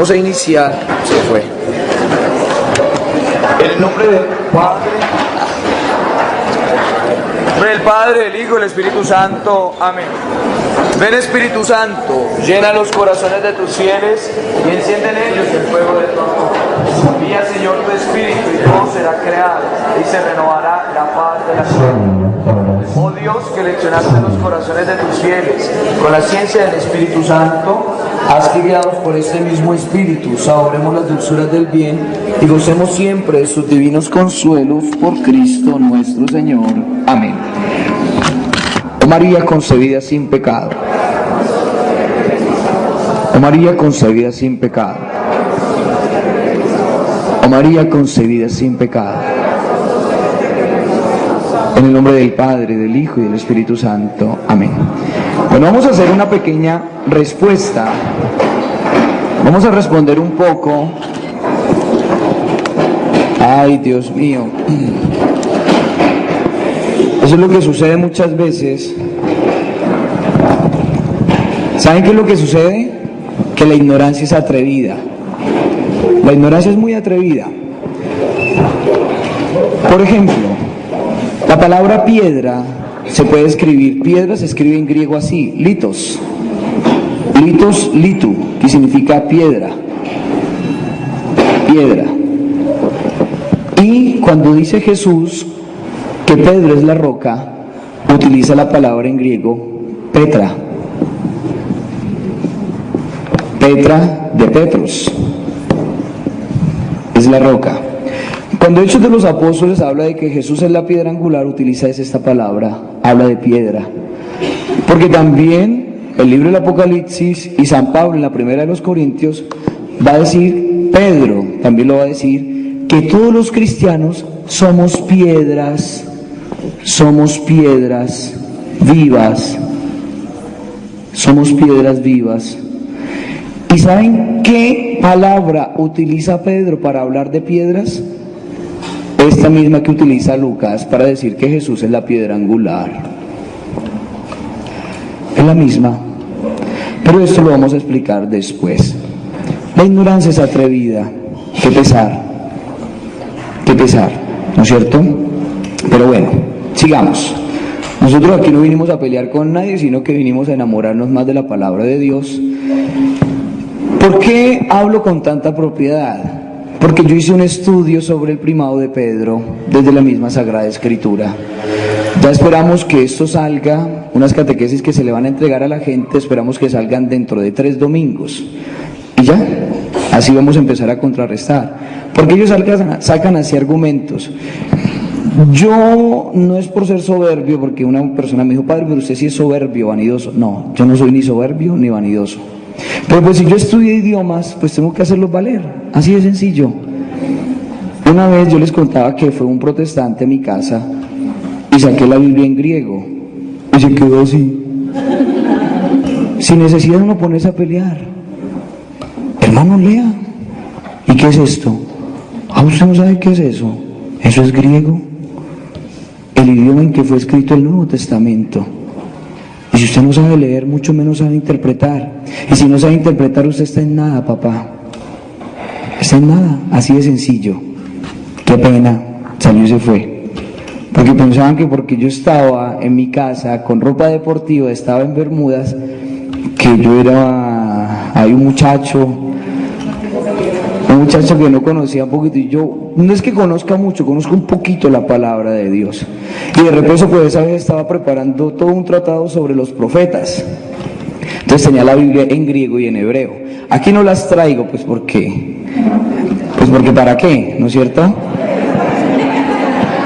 Vamos a iniciar. Se fue. En el nombre del Padre, del Hijo y del Espíritu Santo. Amén. Ven, Espíritu Santo, llena los corazones de tus fieles y enciende en ellos el fuego de tu amor. Envía, Señor, tu Espíritu y todo será creado y se renovará la paz de la tierra. Oh Dios, que leccionaste los corazones de tus fieles con la ciencia del Espíritu Santo, haz que guiados por este mismo Espíritu saboremos las dulzuras del bien y gocemos siempre de sus divinos consuelos por Cristo nuestro Señor. Amén. Oh María concebida sin pecado. Oh María concebida sin pecado. Oh María concebida sin pecado. En el nombre del Padre, del Hijo y del Espíritu Santo. Amén. Bueno, vamos a hacer una pequeña respuesta. Vamos a responder un poco. Ay, Dios mío. Eso es lo que sucede muchas veces. ¿Saben qué es lo que sucede? Que la ignorancia es atrevida. La ignorancia es muy atrevida. Por ejemplo, la palabra piedra se puede escribir, piedra se escribe en griego así, litos. Litos, litu, que significa piedra. Piedra. Y cuando dice Jesús que Pedro es la roca, utiliza la palabra en griego Petra. Petra de Petros. Es la roca. Cuando Hechos de los Apóstoles habla de que Jesús es la piedra angular, utiliza esta palabra, habla de piedra. Porque también el libro del Apocalipsis y San Pablo en la primera de los Corintios va a decir, Pedro también lo va a decir, que todos los cristianos somos piedras vivas. Somos piedras vivas. ¿Y saben qué palabra utiliza Pedro para hablar de piedras? Esta misma que utiliza Lucas para decir que Jesús es la piedra angular. Es la misma. Pero esto lo vamos a explicar después. La ignorancia es atrevida. Qué pesar, ¿no es cierto? Pero bueno, sigamos. Nosotros aquí no vinimos a pelear con nadie, sino que vinimos a enamorarnos más de la palabra de Dios. ¿Por qué hablo con tanta propiedad? Porque yo hice un estudio sobre el primado de Pedro desde la misma Sagrada Escritura. Ya esperamos que esto salga, unas catequesis que se le van a entregar a la gente, esperamos que salgan dentro de 3 domingos. Y ya, así vamos a empezar a contrarrestar. Porque ellos sacan así argumentos. Yo no es por ser soberbio, porque una persona me dijo, padre, pero usted sí es soberbio, vanidoso. No, yo no soy ni soberbio ni vanidoso. Pero pues si yo estudio idiomas, pues tengo que hacerlos valer, así de sencillo. Una vez yo les contaba que fue un protestante a mi casa y saqué la Biblia en griego y se quedó así. Sin necesidad de uno ponerse a pelear. Hermano, lea. ¿Y qué es esto? ¿Ah, usted no sabe qué es eso? Eso es griego. El idioma en que fue escrito el Nuevo Testamento. Y si usted no sabe leer, mucho menos sabe interpretar. Y si no sabe interpretar, usted está en nada, papá. Está en nada, así de sencillo. Qué pena, salió y se fue. Porque pensaban que porque yo estaba en mi casa con ropa deportiva, estaba en bermudas, que yo era ahí un muchacho que no conocía un poquito. Y yo, no es que conozca mucho, conozco un poquito la palabra de Dios. Y de repente, pues esa vez estaba preparando todo un tratado sobre los profetas. Entonces tenía la Biblia en griego y en hebreo. Aquí no las traigo, pues porque ¿para qué? ¿No es cierto?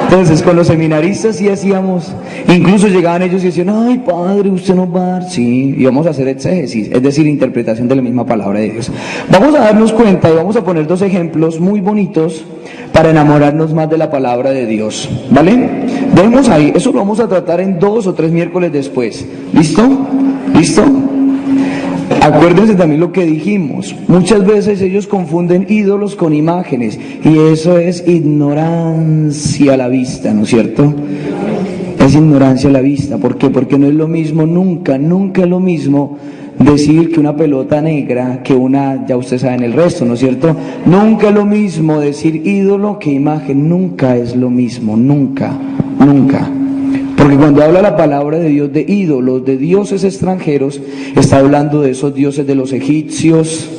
Entonces con los seminaristas sí hacíamos, incluso llegaban ellos y decían, ay padre, usted nos va a dar, sí, y vamos a hacer exégesis, es decir, interpretación de la misma palabra de Dios. Vamos a darnos cuenta y vamos a poner 2 ejemplos muy bonitos para enamorarnos más de la palabra de Dios, ¿vale? Dejemos ahí, eso lo vamos a tratar en 2 o 3 miércoles después, ¿listo? ¿Listo? Acuérdense también lo que dijimos, muchas veces ellos confunden ídolos con imágenes y eso es ignorancia a la vista, ¿no es cierto? Es ignorancia a la vista, ¿por qué? Porque no es lo mismo, nunca es lo mismo decir que una pelota negra, que una, ya ustedes saben el resto, ¿no es cierto? Nunca es lo mismo decir ídolo que imagen, nunca es lo mismo, nunca, nunca. Porque cuando habla la palabra de Dios de ídolos, de dioses extranjeros, está hablando de esos dioses de los egipcios,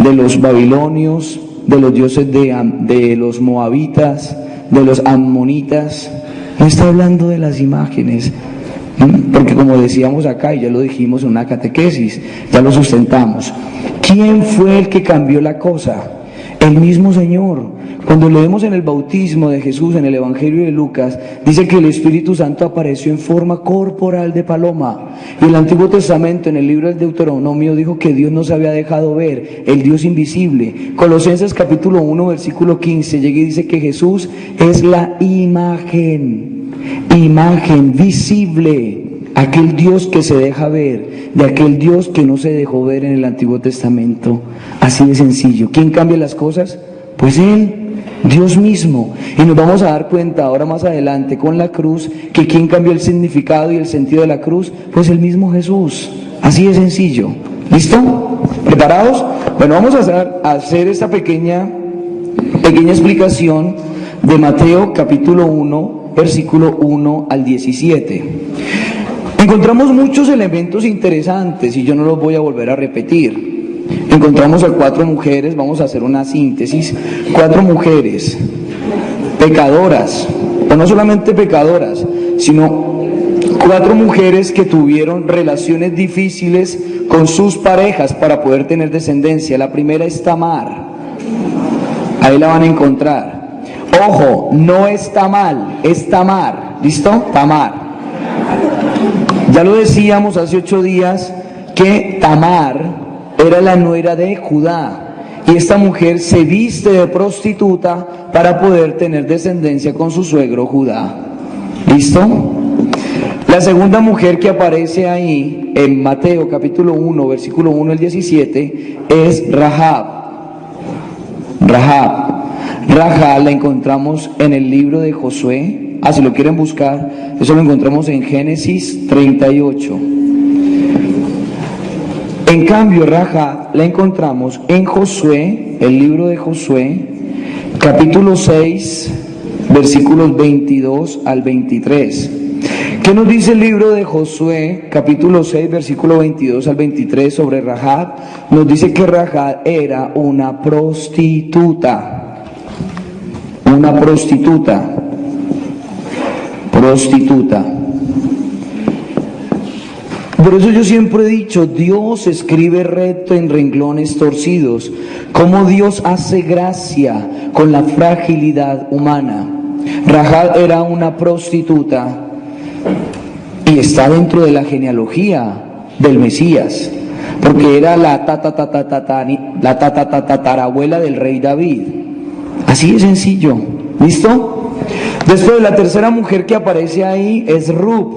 de los babilonios, de los dioses de los moabitas, de los amonitas. No está hablando de las imágenes. Porque como decíamos acá, y ya lo dijimos en una catequesis, ya lo sustentamos, ¿quién fue el que cambió la cosa? El mismo Señor. Cuando leemos en el bautismo de Jesús, en el Evangelio de Lucas, dice que el Espíritu Santo apareció en forma corporal de paloma. Y el Antiguo Testamento, en el libro del Deuteronomio, dijo que Dios nos había dejado ver, el Dios invisible. Colosenses capítulo 1, versículo 15, llega y dice que Jesús es la imagen visible, aquel Dios que se deja ver, de aquel Dios que no se dejó ver en el Antiguo Testamento. Así de sencillo. ¿Quién cambia las cosas? Pues Él, Dios mismo. Y nos vamos a dar cuenta ahora más adelante con la cruz, que ¿quién cambió el significado y el sentido de la cruz? Pues el mismo Jesús. Así de sencillo. ¿Listo? ¿Preparados? Bueno, vamos a hacer esta pequeña explicación de Mateo capítulo 1, versículo 1 al 17. Encontramos muchos elementos interesantes y yo no los voy a volver a repetir. Encontramos a 4 mujeres, vamos a hacer una síntesis, 4 mujeres pecadoras, o no solamente pecadoras, sino 4 mujeres que tuvieron relaciones difíciles con sus parejas para poder tener descendencia. La primera es Tamar, ahí la van a encontrar. Ojo, no es Tamal, es Tamar, ¿listo? Tamar. Ya lo decíamos hace 8 días que Tamar era la nuera de Judá y esta mujer se viste de prostituta para poder tener descendencia con su suegro Judá. ¿Listo? La segunda mujer que aparece ahí en Mateo capítulo 1, versículo 1 al 17 es Rahab. Rahab la encontramos en el libro de Josué. Si lo quieren buscar, eso lo encontramos en Génesis 38. En cambio, Rahab la encontramos en Josué, el libro de Josué, capítulo 6, versículos 22 al 23. ¿Qué nos dice el libro de Josué, capítulo 6, versículo 22 al 23 sobre Rahab? Nos dice que Rahab era una prostituta. Una prostituta. Por eso yo siempre he dicho, Dios escribe recto en renglones torcidos. Cómo Dios hace gracia con la fragilidad humana. Rahab era una prostituta y está dentro de la genealogía del Mesías, porque era la tatarabuela del rey David. Así de sencillo. ¿Listo? Después, la tercera mujer que aparece ahí es Ruth,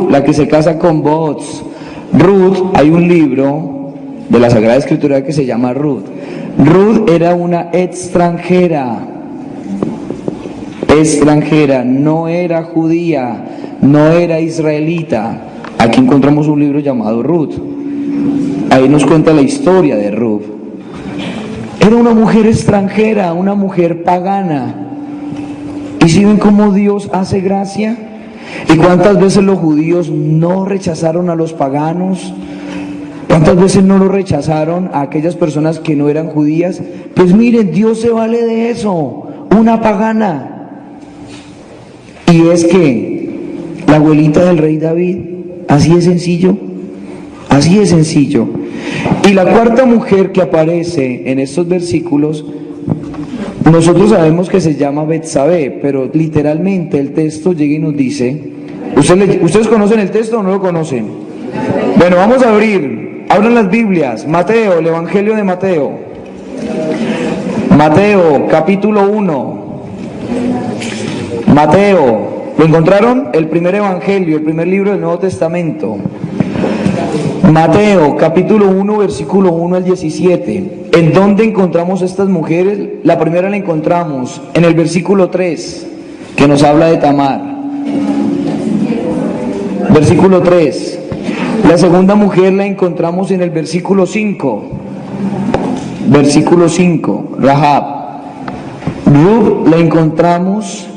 la que se casa con Booz. Ruth, hay un libro de la Sagrada Escritura que se llama Ruth. Ruth era una extranjera, no era judía, no era israelita. Aquí encontramos un libro llamado Ruth. Ahí nos cuenta la historia de Ruth. Era una mujer extranjera, una mujer pagana. ¿Y si ven cómo Dios hace gracia? ¿Y cuántas veces los judíos no rechazaron a los paganos? ¿Cuántas veces no lo rechazaron a aquellas personas que no eran judías? Pues miren, Dios se vale de eso, una pagana. Y es que la abuelita del rey David, así de sencillo, así de sencillo. Y la cuarta mujer que aparece en estos versículos, nosotros sabemos que se llama Betsabé, pero literalmente el texto llega y nos dice, ¿ustedes conocen el texto o no lo conocen? Bueno, vamos a abran las Biblias, Mateo, el Evangelio de Mateo. Mateo, capítulo 1. Mateo, ¿lo encontraron? El primer Evangelio, el primer libro del Nuevo Testamento. Mateo, capítulo 1, versículo 1 al 17. ¿En dónde encontramos estas mujeres? La primera la encontramos en el versículo 3, que nos habla de Tamar. Versículo 3. La segunda mujer la encontramos en el versículo 5. Versículo 5, Rahab. Ruth la encontramos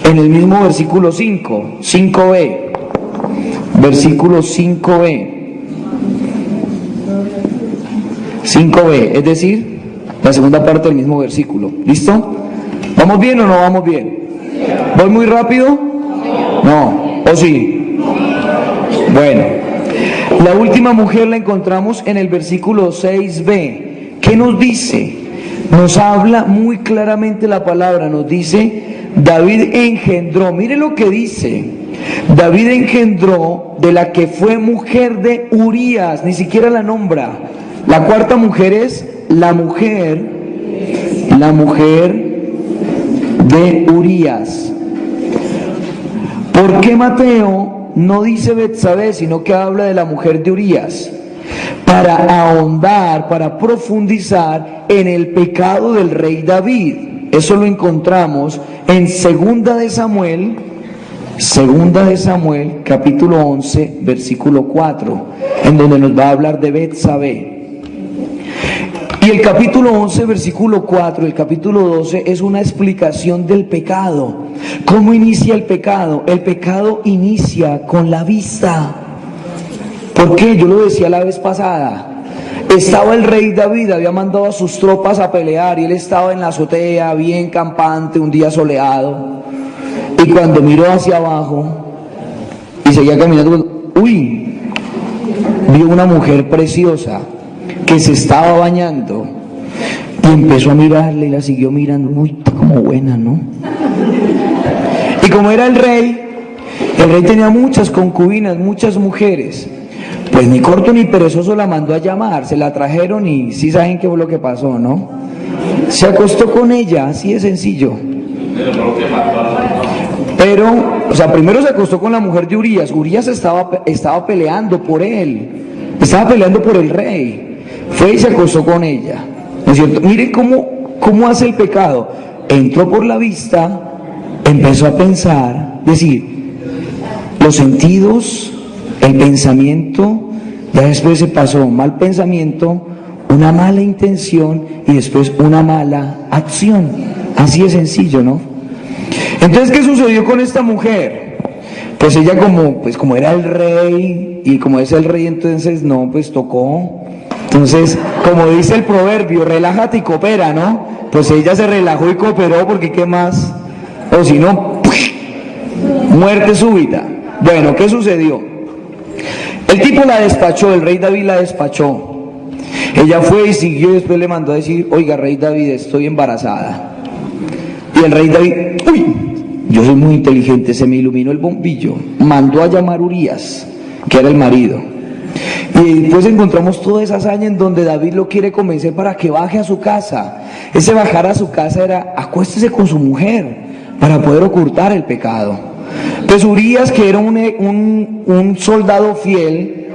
en el mismo versículo 5, 5b. Versículo 5b. 5b, es decir, la segunda parte del mismo versículo. ¿Listo? ¿Vamos bien o no vamos bien? ¿Voy muy rápido? No. ¿O sí? Bueno. La última mujer la encontramos en el versículo 6b. ¿Qué nos dice? Nos habla muy claramente la palabra. Nos dice, David engendró. Mire lo que dice. David engendró de la que fue mujer de Urías. Ni siquiera la nombra. La cuarta mujer es la mujer de Urías. ¿Por qué Mateo no dice Betsabé, sino que habla de la mujer de Urías? Para ahondar, para profundizar en el pecado del rey David. Eso lo encontramos en Segunda de Samuel, capítulo 11, versículo 4, en donde nos va a hablar de Betsabé. Y el capítulo 11, versículo 4, el capítulo 12 es una explicación del pecado. ¿Cómo inicia el pecado? El pecado inicia con la vista. ¿Por qué? Yo lo decía la vez pasada. Estaba el rey David, había mandado a sus tropas a pelear y él estaba en la azotea, bien campante, un día soleado. Y cuando miró hacia abajo y seguía caminando, vio una mujer preciosa que se estaba bañando y empezó a mirarle y la siguió mirando. Está como buena, ¿no? Y como era el rey tenía muchas concubinas, muchas mujeres. Pues ni corto ni perezoso la mandó a llamar, se la trajeron y sí saben qué fue lo que pasó, ¿no? Se acostó con ella, así de sencillo. Primero se acostó con la mujer de Urías. Urías estaba peleando por él, estaba peleando por el rey. Fue y se acostó con ella, ¿no es cierto? Miren cómo hace el pecado. Entró por la vista, empezó a pensar, decir, los sentidos, el pensamiento, ya después se pasó un mal pensamiento, una mala intención y después una mala acción. Así de sencillo, ¿no? Entonces, ¿qué sucedió con esta mujer? Pues ella como era el rey, y como es el rey, entonces no, pues tocó. Entonces, como dice el proverbio, relájate y coopera, ¿no? Pues ella se relajó y cooperó, porque ¿qué más? O si no, muerte súbita. Bueno, ¿qué sucedió? El tipo la despachó, el rey David la despachó. Ella fue y siguió y después le mandó a decir, oiga, rey David, estoy embarazada. Y el rey David, yo soy muy inteligente, se me iluminó el bombillo. Mandó a llamar a Urías, que era el marido. Y después encontramos toda esa hazaña en donde David lo quiere convencer para que baje a su casa. Ese bajar a su casa era, acuéstese con su mujer para poder ocultar el pecado. Pues Urías, que era un soldado fiel,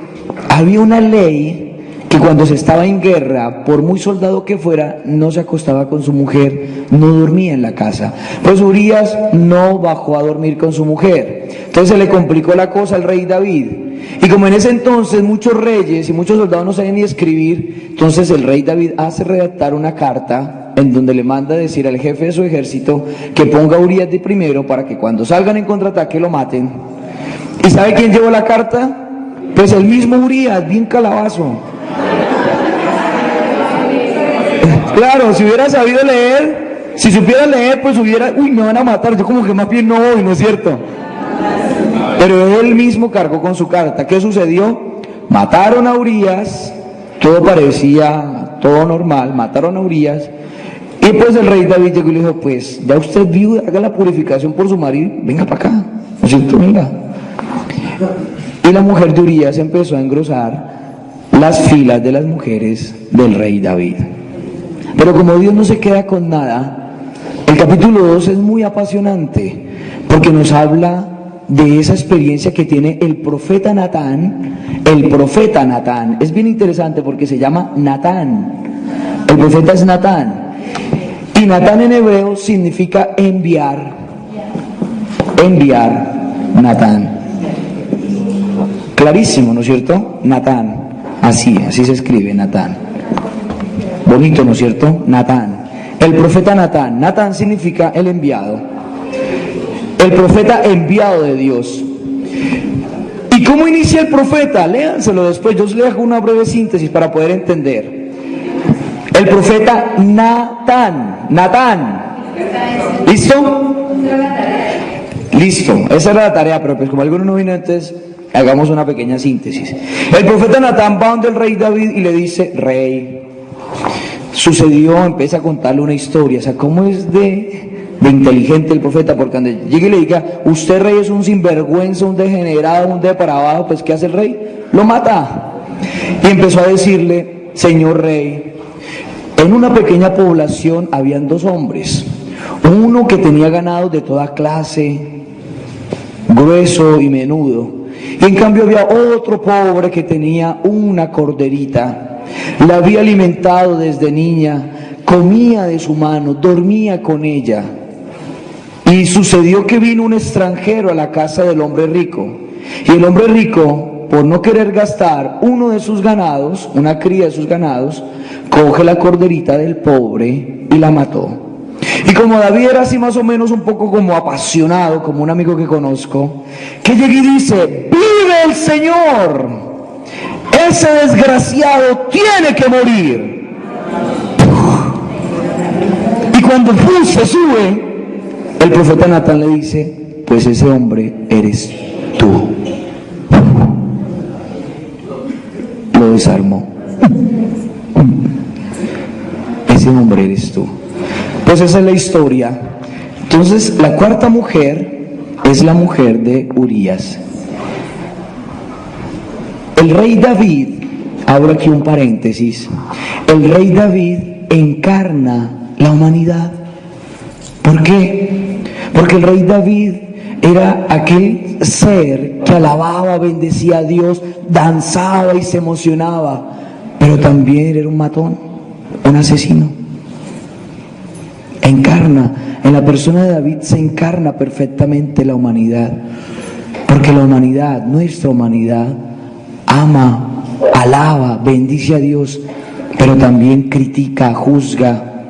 había una ley que cuando se estaba en guerra, por muy soldado que fuera, no se acostaba con su mujer, no dormía en la casa. Pues Urías no bajó a dormir con su mujer. Entonces se le complicó la cosa al rey David. Y como en ese entonces muchos reyes y muchos soldados no sabían ni escribir, entonces el rey David hace redactar una carta en donde le manda a decir al jefe de su ejército que ponga a Urías de primero para que cuando salgan en contraataque lo maten. ¿Y sabe quién llevó la carta? Pues el mismo Urías, bien calabazo. Claro, si hubiera sabido leer, si supiera leer, pues hubiera, me van a matar, yo como que más bien no voy, ¿no es cierto? Pero él mismo cargó con su carta. ¿Qué sucedió? Mataron a Urías, todo parecía todo normal, mataron a Urías, y pues el rey David llegó y le dijo, pues ya usted viuda, haga la purificación por su marido, venga para acá, ¿no es cierto? Venga. Y la mujer de Urías empezó a engrosar las filas de las mujeres del rey David. Pero como Dios no se queda con nada, el capítulo 2 es muy apasionante, porque nos habla de esa experiencia que tiene el profeta Natán. El profeta Natán es bien interesante porque se llama Natán. El profeta es Natán. Y Natán en hebreo significa enviar. Enviar, Natán. Clarísimo, ¿no es cierto? Natán, así se escribe, Natán. Bonito, ¿no es cierto? Natán. El profeta Natán. Natán significa el enviado. El profeta enviado de Dios. ¿Y cómo inicia el profeta? Léanselo después, yo les dejo una breve síntesis para poder entender. El profeta Natán. ¿Listo? Listo, esa era la tarea, pero pues como alguno no vino, entonces hagamos una pequeña síntesis. El profeta Natán va donde el rey David y le dice: rey, sucedió, empieza a contarle una historia. O sea, ¿cómo es de inteligente el profeta? Porque cuando llegue y le diga: usted, rey, es un sinvergüenza, un degenerado, un depravado, pues ¿qué hace el rey? Lo mata. Y empezó a decirle: señor rey, en una pequeña población habían dos hombres, uno que tenía ganado de toda clase, grueso y menudo, y en cambio había otro pobre que tenía una corderita. La había alimentado desde niña, comía de su mano, dormía con ella. Y sucedió que vino un extranjero a la casa del hombre rico, y el hombre rico, por no querer gastar uno de sus ganados, una cría de sus ganados, coge la corderita del pobre y la mató. Y como David era así más o menos un poco como apasionado, como un amigo que conozco, que llega y dice: ¡vive el Señor! Ese desgraciado tiene que morir. Y cuando se sube, el profeta Natán le dice: pues ese hombre eres tú. Lo desarmó. Ese hombre eres tú. Pues esa es la historia. Entonces, la cuarta mujer es la mujer de Urías. El rey David, abro aquí un paréntesis, el rey David encarna la humanidad. ¿Por qué? Porque el rey David era aquel ser que alababa, bendecía a Dios, danzaba y se emocionaba, pero también era un matón, un asesino. Encarna, en la persona de David se encarna perfectamente la humanidad, porque la humanidad, nuestra humanidad, ama, alaba, bendice a Dios, pero también critica, juzga.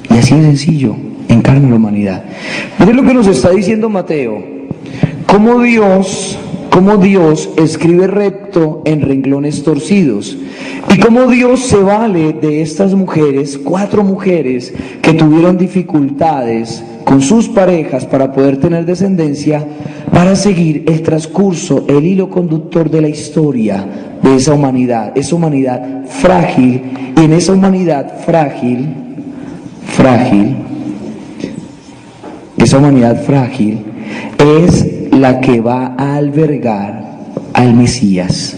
Y así de sencillo, encarna la humanidad. Miren lo que nos está diciendo Mateo: cómo Dios escribe recto en renglones torcidos, y cómo Dios se vale de estas mujeres, 4 mujeres que tuvieron dificultades con sus parejas para poder tener descendencia, para seguir el transcurso, el hilo conductor de la historia de esa humanidad frágil. Y en esa humanidad frágil, esa humanidad frágil es la que va a albergar al Mesías.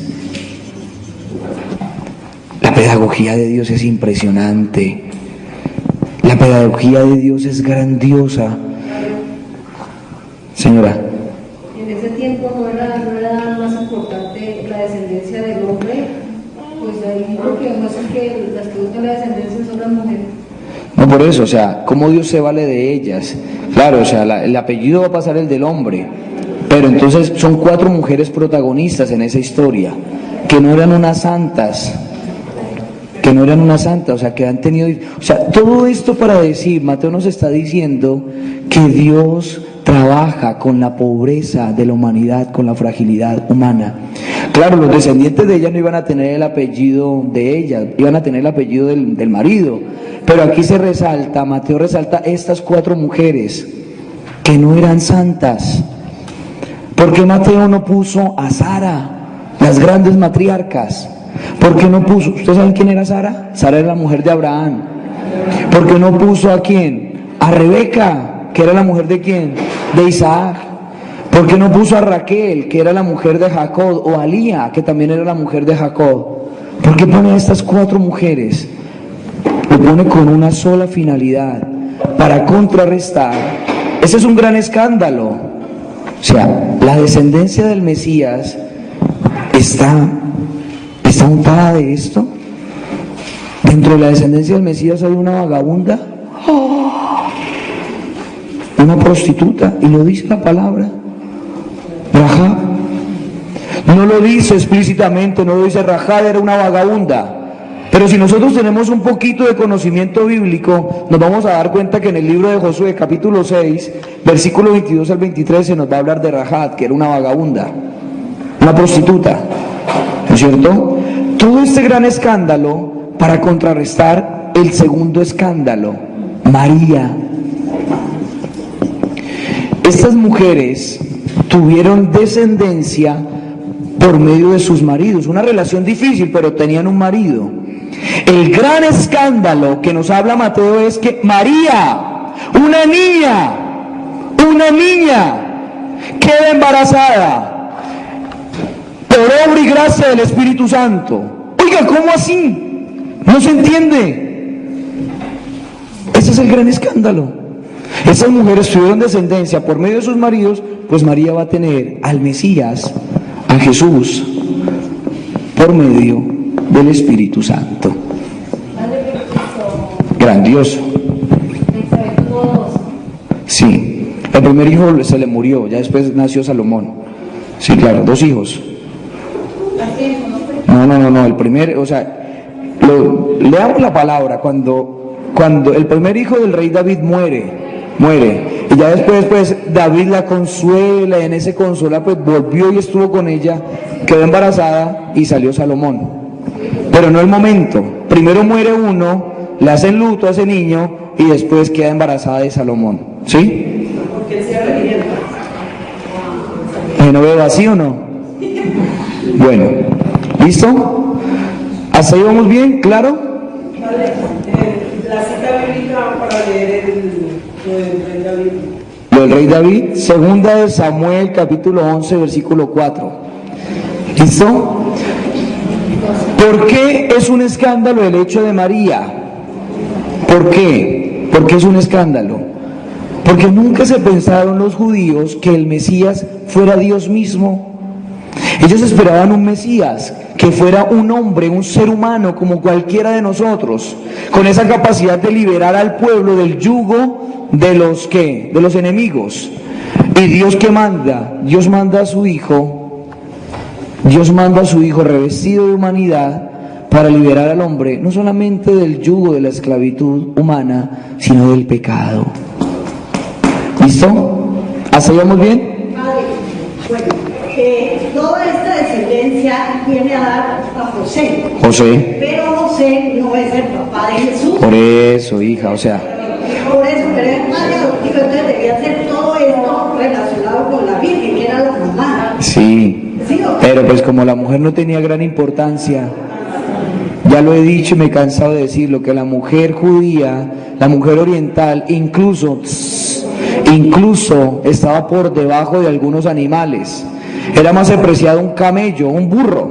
La pedagogía de Dios es impresionante. La pedagogía de Dios es grandiosa. Señora. En ese tiempo no era más importante la descendencia del hombre, pues ahí lo que vemos es que las que buscan la descendencia son las mujeres. No, por eso, o sea, cómo Dios se vale de ellas. Claro, o sea, el apellido va a pasar el del hombre, pero entonces son 4 mujeres protagonistas en esa historia, que no eran unas santas, o sea, que han tenido, o sea, todo esto para decir, Mateo nos está diciendo que Dios trabaja con la pobreza de la humanidad, con la fragilidad humana. Claro, los descendientes de ella no iban a tener el apellido de ella, iban a tener el apellido del marido, pero aquí se resalta, Mateo resalta estas 4 mujeres que no eran santas. ¿Por qué Mateo no puso a Sara, las grandes matriarcas? ¿Por qué no puso? ¿Ustedes saben quién era Sara? Sara era la mujer de Abraham. ¿Por qué no puso a quién? A Rebeca, que era la mujer de quién? De Isaac. ¿Por qué no puso a Raquel, que era la mujer de Jacob? O a Lía, que también era la mujer de Jacob. ¿Por qué pone a estas 4 mujeres? Lo pone con una sola finalidad, para contrarrestar. Ese es un gran escándalo. O sea, la descendencia del Mesías está untada de esto. Dentro de la descendencia del Mesías hay una vagabunda, una prostituta, y lo dice la palabra, Rahab, No lo dice explícitamente, no lo dice Rahab era una vagabunda. Pero si nosotros tenemos un poquito de conocimiento bíblico, nos vamos a dar cuenta que en el libro de Josué, capítulo 6, versículo 22 al 23, se nos va a hablar de Rahab, que era una vagabunda, una prostituta, ¿no es cierto? Todo este gran escándalo para contrarrestar el segundo escándalo, María. Estas mujeres tuvieron descendencia por medio de sus maridos, una relación difícil, pero tenían un marido. El gran escándalo que nos habla Mateo es que María, una niña, queda embarazada por obra y gracia del Espíritu Santo. Oiga, ¿cómo así? No se entiende. Ese es el gran escándalo. Esas mujeres tuvieron descendencia por medio de sus maridos, pues María va a tener al Mesías, a Jesús, por medio del Espíritu Santo. Grandioso. Sí, el primer hijo se le murió, ya después nació Salomón. Sí, claro, 2 hijos. No, el primer, o sea, leamos la palabra, cuando el primer hijo del rey David muere, y ya después David la consuela, y en ese consuela pues volvió y estuvo con ella, quedó embarazada y salió Salomón. Pero no el momento, primero muere uno, le hacen luto a ese niño y después queda embarazada de Salomón, ¿sí? ¿No veo así o no? Bueno, ¿listo? ¿Hasta ahí vamos bien? ¿Claro? Vale, la cita bíblica para leer lo del rey David. Lo del rey David, segunda de Samuel, capítulo 11, versículo 4. ¿Listo? ¿Por qué es un escándalo el hecho de María? ¿Por qué? ¿Por qué es un escándalo? Porque nunca se pensaron los judíos que el Mesías fuera Dios mismo. Ellos esperaban un Mesías que fuera un hombre, un ser humano como cualquiera de nosotros, con esa capacidad de liberar al pueblo del yugo de los ¿qué? De los enemigos. Y Dios ¿qué manda? Dios manda a su Hijo revestido de humanidad para liberar al hombre, no solamente del yugo de la esclavitud humana, sino del pecado. ¿Listo? ¿Hasta ahí vamos bien? Padre, bueno, toda esta descendencia viene a dar a José. Pero José no es el papá de Jesús. Por eso, hija, o sea. Por eso, pero es madre adoptiva, entonces debía ser todo esto relacionado con la Virgen, que era la mamá. Sí, pero pues como la mujer no tenía gran importancia, ya lo he dicho y me he cansado de decirlo, que la mujer judía, la mujer oriental, incluso estaba por debajo de algunos animales. Era más apreciado un camello, un burro,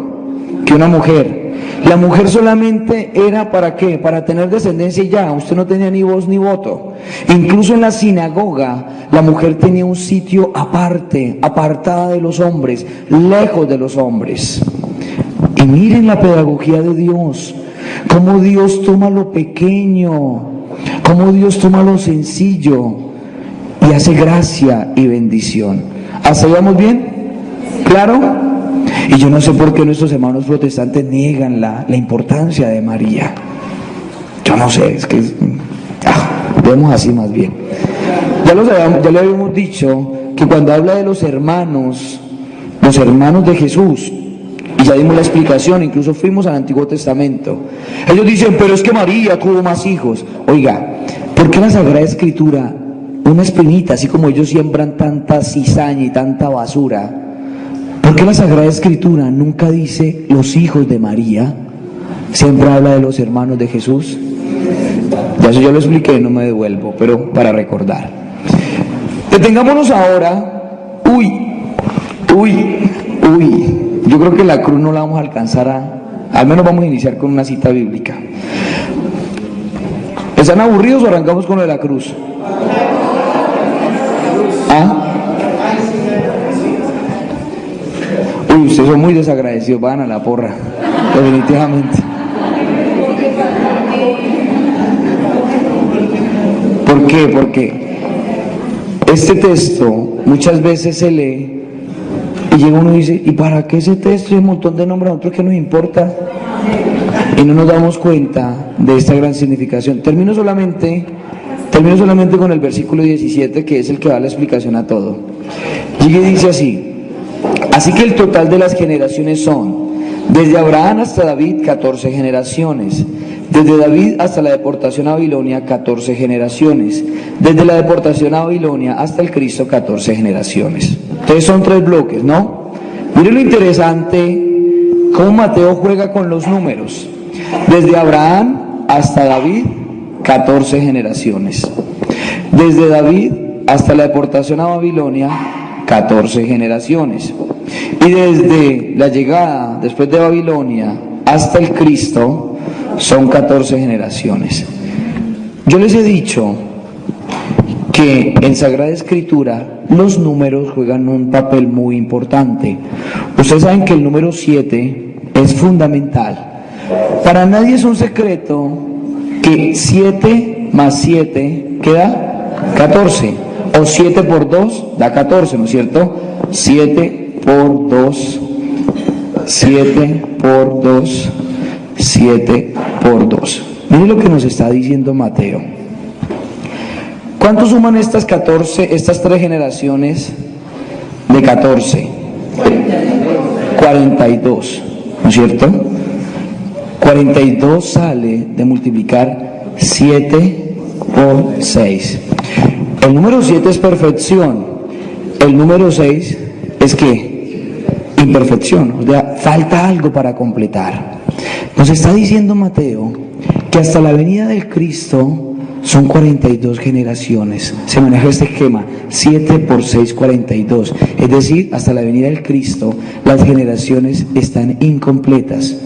que una mujer. La mujer solamente era ¿para qué? Para tener descendencia y ya, usted no tenía ni voz ni voto. Incluso en la sinagoga, la mujer tenía un sitio aparte, apartada de los hombres, lejos de los hombres. Y miren la pedagogía de Dios, cómo Dios toma lo pequeño, cómo Dios toma lo sencillo y hace gracia y bendición. ¿Hasta ahí vamos bien? ¿Claro? Y yo no sé por qué nuestros hermanos protestantes niegan la importancia de María. Yo no sé, es que vemos así más bien. Ya le habíamos dicho que cuando habla de los hermanos de Jesús, y ya dimos la explicación, incluso fuimos al Antiguo Testamento, ellos dicen, pero es que María tuvo más hijos. Oiga, ¿por qué la Sagrada Escritura, una espinita, así como ellos siembran tanta cizaña y tanta basura, ¿por qué la Sagrada Escritura nunca dice los hijos de María? Siempre habla de los hermanos de Jesús. Ya eso ya lo expliqué, no me devuelvo, pero para recordar. Detengámonos ahora. Yo creo que la cruz no la vamos a alcanzar al menos vamos a iniciar con una cita bíblica. ¿Están aburridos o arrancamos con lo de la cruz? ¿Ah? Ustedes son muy desagradecidos, van a la porra, definitivamente. ¿Por qué? Porque este texto muchas veces se lee Y llega uno y dice, ¿y para qué ese texto y un montón de nombres a nosotros que nos importa? Y no nos damos cuenta de esta gran significación. Termino solamente con el versículo 17, que es el que da la explicación a todo. Y dice así: así que el total de las generaciones son, desde Abraham hasta David, 14 generaciones. Desde David hasta la deportación a Babilonia, 14 generaciones. Desde la deportación a Babilonia hasta el Cristo, 14 generaciones. Entonces son 3 bloques, ¿no? Miren lo interesante, cómo Mateo juega con los números. Desde Abraham hasta David, 14 generaciones. Desde David hasta la deportación a Babilonia, 14 generaciones. Y desde la llegada, después de Babilonia, hasta el Cristo, son 14 generaciones. Yo les he dicho que en Sagrada Escritura los números juegan un papel muy importante. Ustedes saben que el número 7 es fundamental. Para nadie es un secreto que 7 más 7 queda 14, o 7 por 2 da 14, ¿no es cierto? 7 por 2, 7 por 2, 7 por 2. Miren lo que nos está diciendo Mateo. ¿Cuánto suman estas 3 generaciones de 14? 42, ¿no es cierto? 42 sale de multiplicar 7 por 6. El número 7 es perfección. El número 6 es ¿qué? Imperfección. O sea, falta algo para completar. Nos está diciendo Mateo que hasta la venida del Cristo son 42 generaciones. Se maneja este esquema: 7 por 6, 42. Es decir, hasta la venida del Cristo las generaciones están incompletas.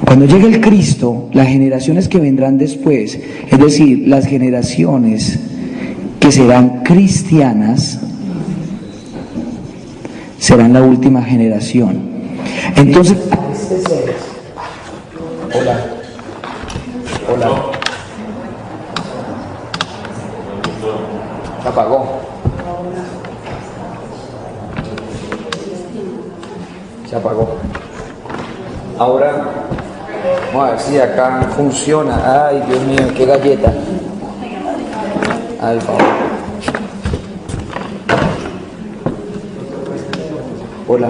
Cuando llegue el Cristo, las generaciones que vendrán después, es decir, las generaciones que serán cristianas, serán la última generación. Entonces, hola. Se apagó. Se apagó. Ahora, vamos a ver si acá funciona. Ay, Dios mío, qué galleta. Al favor. Hola.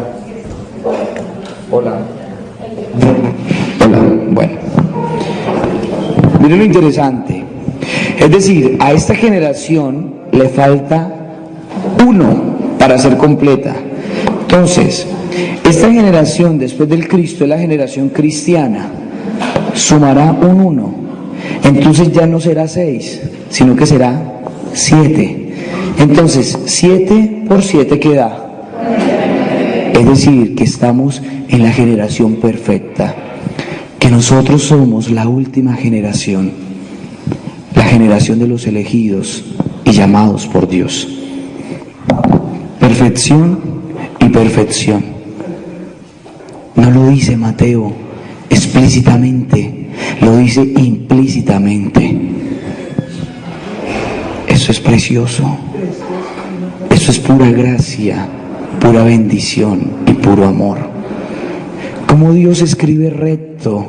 Bueno. Miren lo interesante. Es decir, a esta generación le falta 1 para ser completa. Entonces, esta generación después del Cristo es la generación cristiana. Sumará un 1. Entonces ya no será 6, sino que será 7. Entonces, 7 por 7 queda. Es decir, que estamos en la generación perfecta. Que nosotros somos la última generación. La generación de los elegidos y llamados por Dios. Perfección y perfección. No lo dice Mateo explícitamente, lo dice implícitamente. Eso es precioso. Eso es pura gracia, pura bendición y puro amor. Como Dios escribe recto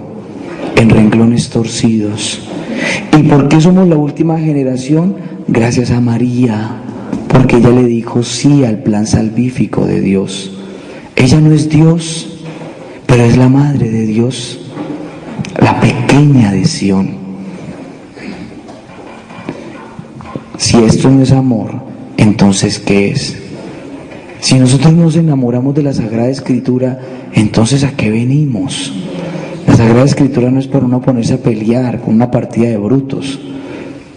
en renglones torcidos. ¿Y por qué somos la última generación? Gracias a María, porque ella le dijo sí al plan salvífico de Dios. Ella no es Dios, pero es la madre de Dios, la pequeña de Sión. Si esto no es amor, entonces ¿qué es? Si nosotros nos enamoramos de la Sagrada Escritura, entonces ¿a qué venimos? La Sagrada Escritura no es para uno ponerse a pelear con una partida de brutos,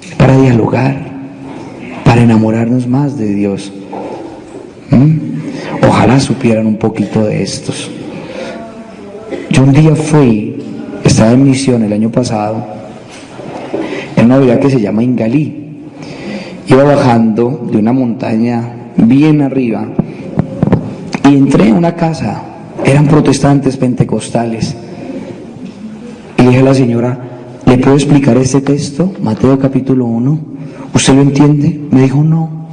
es para dialogar, para enamorarnos más de Dios. Ojalá supieran un poquito de estos. Yo un día estaba en misión el año pasado, en una villa que se llama Ingalí. Iba bajando de una montaña bien arriba y entré a una casa, eran protestantes pentecostales. Y le dije a la señora, ¿le puedo explicar este texto? Mateo capítulo 1. ¿Usted lo entiende? Me dijo, no.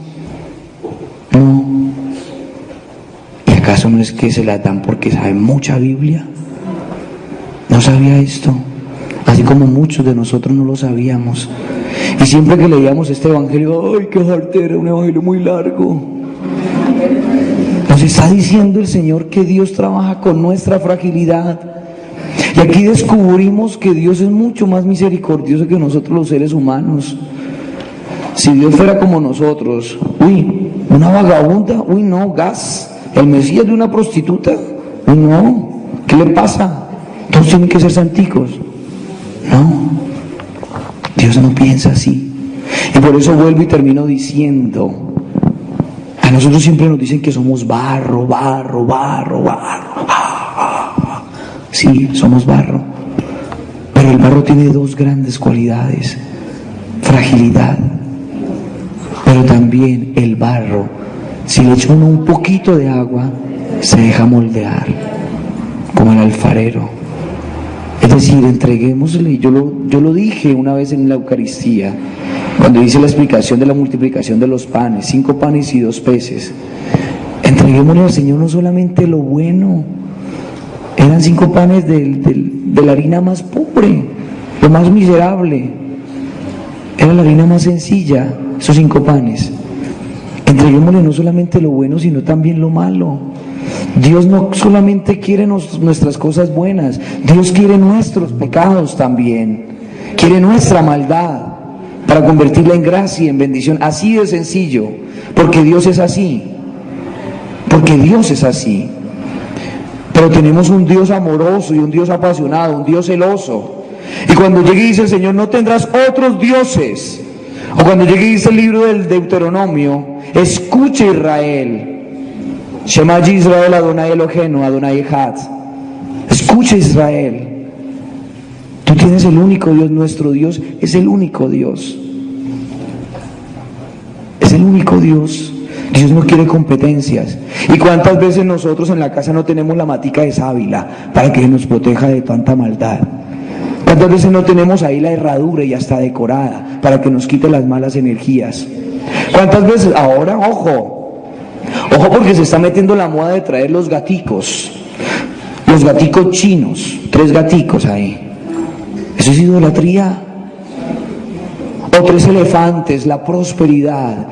Y acá ¿Acaso no es que se las dan porque saben mucha Biblia? No sabía esto, así como muchos de nosotros no lo sabíamos. Y siempre que leíamos este evangelio, ¡ay, qué jartera! Un evangelio muy largo. Nos está diciendo el Señor que Dios trabaja con nuestra fragilidad. Y aquí descubrimos que Dios es mucho más misericordioso que nosotros los seres humanos. Si Dios fuera como nosotros, uy, una vagabunda, uy no, gas, el Mesías de una prostituta, uy no, ¿qué le pasa? Todos tienen que ser santicos. No, Dios no piensa así. Y por eso vuelvo y termino diciendo, a nosotros siempre nos dicen que somos barro. Sí, somos barro. Pero el barro tiene dos grandes cualidades: fragilidad. Pero también el barro, si le echa uno un poquito de agua, se deja moldear, como el alfarero. Es decir, entreguémosle, yo lo dije una vez en la Eucaristía, cuando hice la explicación de la multiplicación de los panes, 5 panes y 2 peces. Entreguémosle al Señor no solamente lo bueno, eran 5 panes de la harina más pobre, lo más miserable, era la harina más sencilla, esos 5 panes. Entreguémosle no solamente lo bueno, sino también lo malo. Dios no solamente quiere nuestras cosas buenas, Dios quiere nuestros pecados también, quiere nuestra maldad para convertirla en gracia y en bendición. Así de sencillo, porque Dios es así, pero tenemos un Dios amoroso y un Dios apasionado, un Dios celoso. Y cuando llegue y dice el Señor, no tendrás otros dioses, o cuando llegue y dice el libro del Deuteronomio, escucha Israel, Shema Yisrael Adonai Eloheinu Adonai Echad. Escucha Israel, tú tienes el único Dios, nuestro Dios es el único Dios. Es el único Dios. Dios no quiere competencias. ¿Y cuántas veces nosotros en la casa no tenemos la matica de sábila para que nos proteja de tanta maldad? ¿Cuántas veces no tenemos ahí la herradura y hasta decorada para que nos quite las malas energías? ¿Cuántas veces? Ahora, ojo porque se está metiendo la moda de traer los gaticos chinos, 3 gaticos ahí. Eso es idolatría. O 3 elefantes, la prosperidad.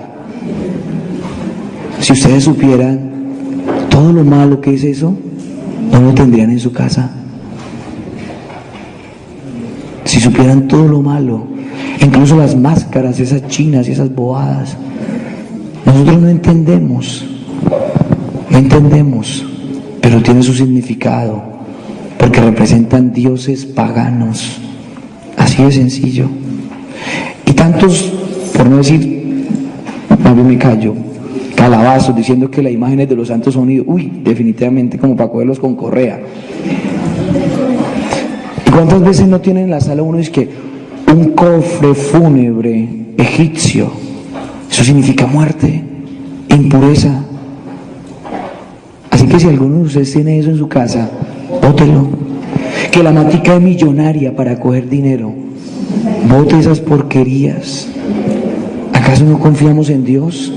Si ustedes supieran todo lo malo que es eso, no lo tendrían en su casa. Si supieran todo lo malo, incluso las máscaras, esas chinas y esas bobadas, nosotros no entendemos, pero tiene su significado, porque representan dioses paganos, así de sencillo. Y tantos, por no decir, más bien me callo, calabazos diciendo que las imágenes de los santos son, definitivamente como para cogerlos con correa. ¿Y cuántas veces no tienen en la sala uno, es que un cofre fúnebre egipcio? Eso significa muerte, impureza. Así que si alguno de ustedes tiene eso en su casa, bótelo. Que la matica es millonaria para coger dinero, bote esas porquerías. ¿Acaso no confiamos en Dios?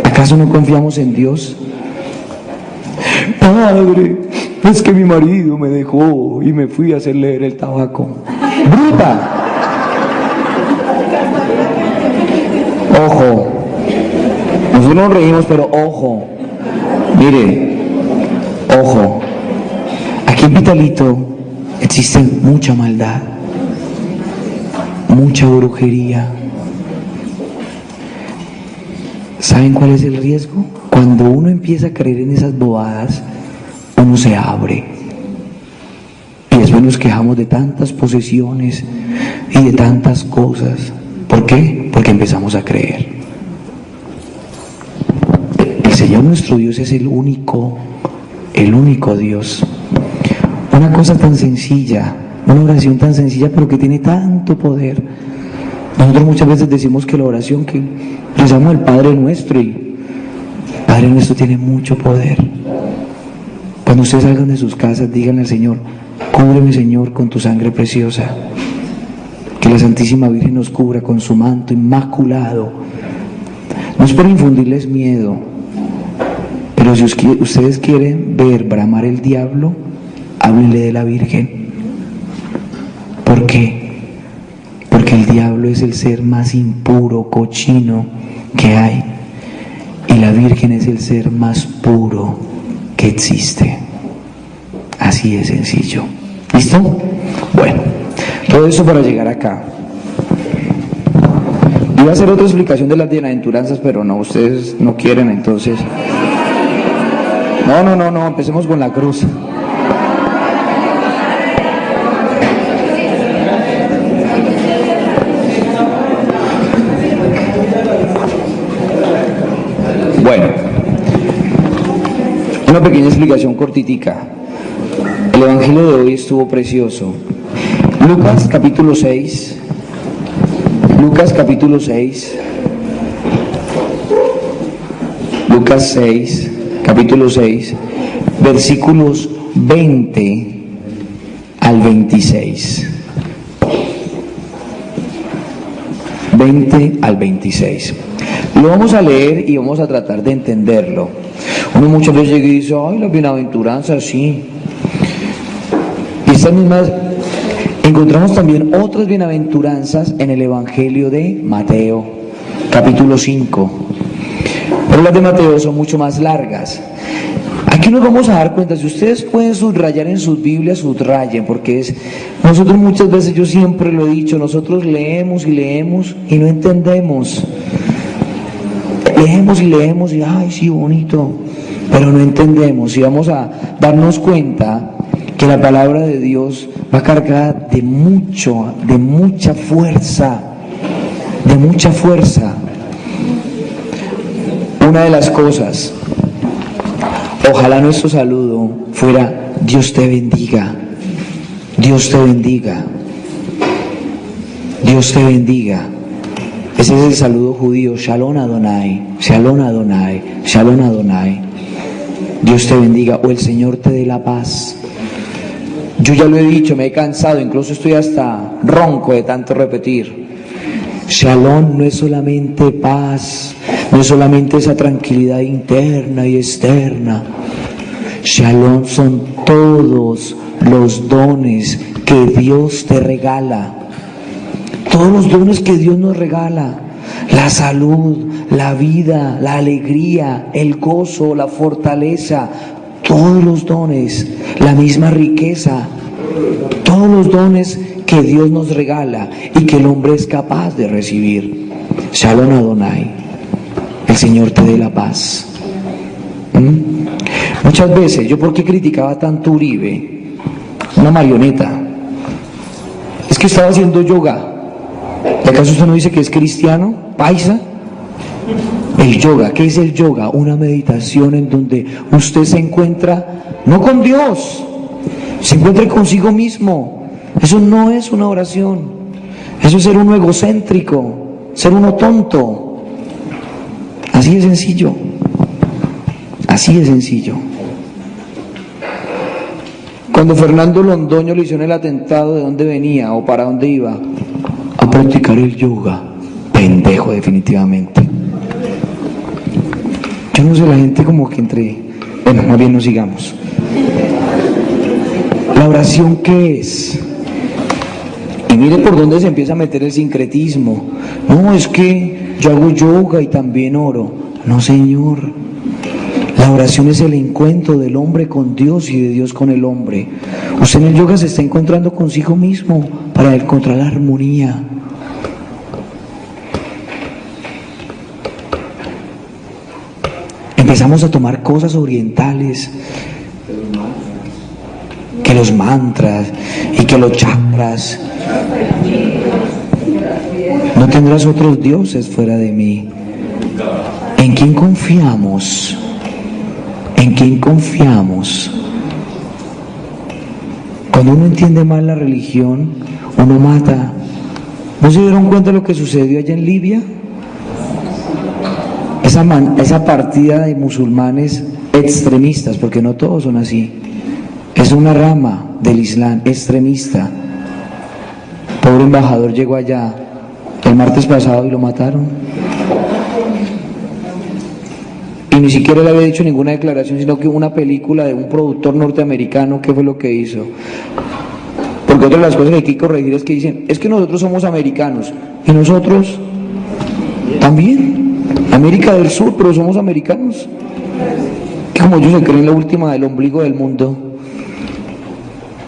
¿Acaso no confiamos en Dios? Padre, es que mi marido me dejó y me fui a hacer leer el tabaco. ¡Bruta! Ojo, nosotros nos reímos, pero ojo, mire, ojo, aquí en Pitalito existe mucha maldad, mucha brujería. ¿Saben cuál es el riesgo? Cuando uno empieza a creer en esas bobadas, uno se abre. Y después nos quejamos de tantas posesiones y de tantas cosas. ¿Por qué? Porque empezamos a creer. El Señor nuestro Dios es el único Dios. Una cosa tan sencilla, una oración tan sencilla, pero que tiene tanto poder. Nosotros muchas veces decimos que la oración que rezamos el Padre Nuestro, y el Padre Nuestro tiene mucho poder. Cuando ustedes salgan de sus casas, díganle al Señor, cúbreme, Señor, con tu sangre preciosa. Que la Santísima Virgen nos cubra con su manto inmaculado. No es para infundirles miedo, pero Pero si ustedes quieren ver bramar el diablo, háblenle de la Virgen. ¿Por qué? Porque el diablo es el ser más impuro, cochino que hay, y la Virgen es el ser más puro que existe. Así de sencillo. ¿Listo? Bueno, todo eso para llegar acá. Iba a hacer otra explicación de las bienaventuranzas, pero no, ustedes no quieren, entonces. No, empecemos con la cruz. Bueno, una pequeña explicación cortitica. El evangelio de hoy estuvo precioso. Lucas capítulo 6, Lucas 6, capítulo 6, versículos 20 al 26. 20 al 26. Lo vamos a leer y vamos a tratar de entenderlo. Uno muchas veces llega y dice, ay, las bienaventuranzas, sí. Y estas mismas, encontramos también otras bienaventuranzas en el Evangelio de Mateo, capítulo 5. Pero las de Mateo son mucho más largas. Aquí nos vamos a dar cuenta, si ustedes pueden subrayar en sus Biblias, subrayen, porque nosotros muchas veces, yo siempre lo he dicho, nosotros leemos y no entendemos. Leemos y ay, sí, bonito, pero no entendemos. Y vamos a darnos cuenta que la palabra de Dios va cargada de mucha fuerza. Una de las cosas, ojalá nuestro saludo fuera Dios te bendiga, Dios te bendiga, Dios te bendiga. Ese es el saludo judío, Shalom Adonai, Shalom Adonai, Shalom Adonai. Dios te bendiga, o el Señor te dé la paz. Yo ya lo he dicho, me he cansado, incluso estoy hasta ronco de tanto repetir. Shalom no es solamente paz, no es solamente esa tranquilidad interna y externa. Shalom son todos los dones que Dios te regala. Todos los dones que Dios nos regala, la salud, la vida, la alegría, el gozo, la fortaleza, todos los dones, la misma riqueza, todos los dones que Dios nos regala y que el hombre es capaz de recibir. Shalom Adonai, el Señor te dé la paz. Muchas veces, ¿yo por qué criticaba tanto Uribe? Una marioneta. Es que estaba haciendo yoga. ¿Y acaso usted no dice que es cristiano? ¿Paisa? El yoga, ¿qué es el yoga? Una meditación en donde usted se encuentra, no con Dios, se encuentra consigo mismo. Eso no es una oración. Eso es ser uno egocéntrico, ser uno tonto. Así de sencillo. Así de sencillo. Cuando Fernando Londoño le hicieron el atentado, ¿de dónde venía o para dónde iba? A practicar el yoga. Pendejo, definitivamente. Yo no sé, la gente como que bueno, más bien no sigamos. La oración, ¿qué es? Y mire por dónde se empieza a meter el sincretismo. No, es que yo hago yoga y también oro. No, señor. La oración es el encuentro del hombre con Dios y de Dios con el hombre. Usted en el yoga se está encontrando consigo mismo para encontrar la armonía. Empezamos a tomar cosas orientales, que los mantras y que los chakras. No tendrás otros dioses fuera de mí. ¿En quién confiamos? ¿En quién confiamos? Cuando uno entiende mal la religión, uno mata. ¿No se dieron cuenta de lo que sucedió allá en Libia? Esa partida de musulmanes extremistas, porque no todos son así, es una rama del Islam extremista. Pobre embajador llegó allá el martes pasado y lo mataron. Y ni siquiera le había dicho ninguna declaración, sino que una película de un productor norteamericano, ¿qué fue lo que hizo? Porque otra de las cosas que hay que corregir es que dicen, es que nosotros somos americanos, y nosotros también, América del Sur, pero somos americanos. Como ellos se creen la última del ombligo del mundo.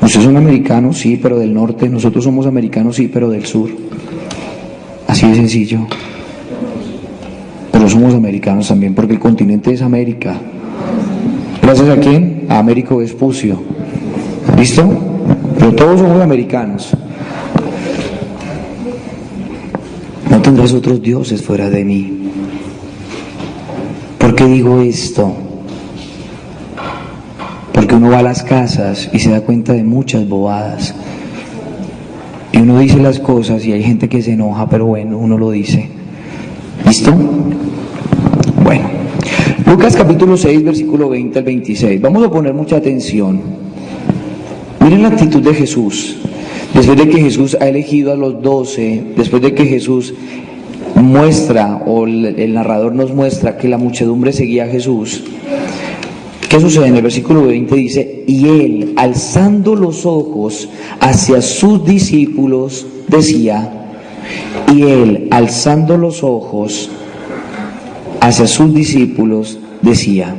Ustedes son americanos, sí, pero del norte. Nosotros somos americanos, sí, pero del sur. Así de sencillo. Pero somos americanos también, porque el continente es América. ¿Gracias a quién? A Américo Vespucio. ¿Listo? Pero todos somos americanos. No tendrás otros dioses fuera de mí. ¿Por qué digo esto? Porque uno va a las casas y se da cuenta de muchas bobadas. Y uno dice las cosas y hay gente que se enoja, pero bueno, uno lo dice. ¿Listo? Bueno. Lucas capítulo 6, versículo 20 al 26. Vamos a poner mucha atención. Miren la actitud de Jesús. Después de que Jesús ha elegido a los 12, después de que Jesús muestra, o el narrador nos muestra que la muchedumbre seguía a Jesús, ¿qué sucede? En el versículo 20 dice, y él, alzando los ojos hacia sus discípulos, decía, y él, alzando los ojos hacia sus discípulos, decía,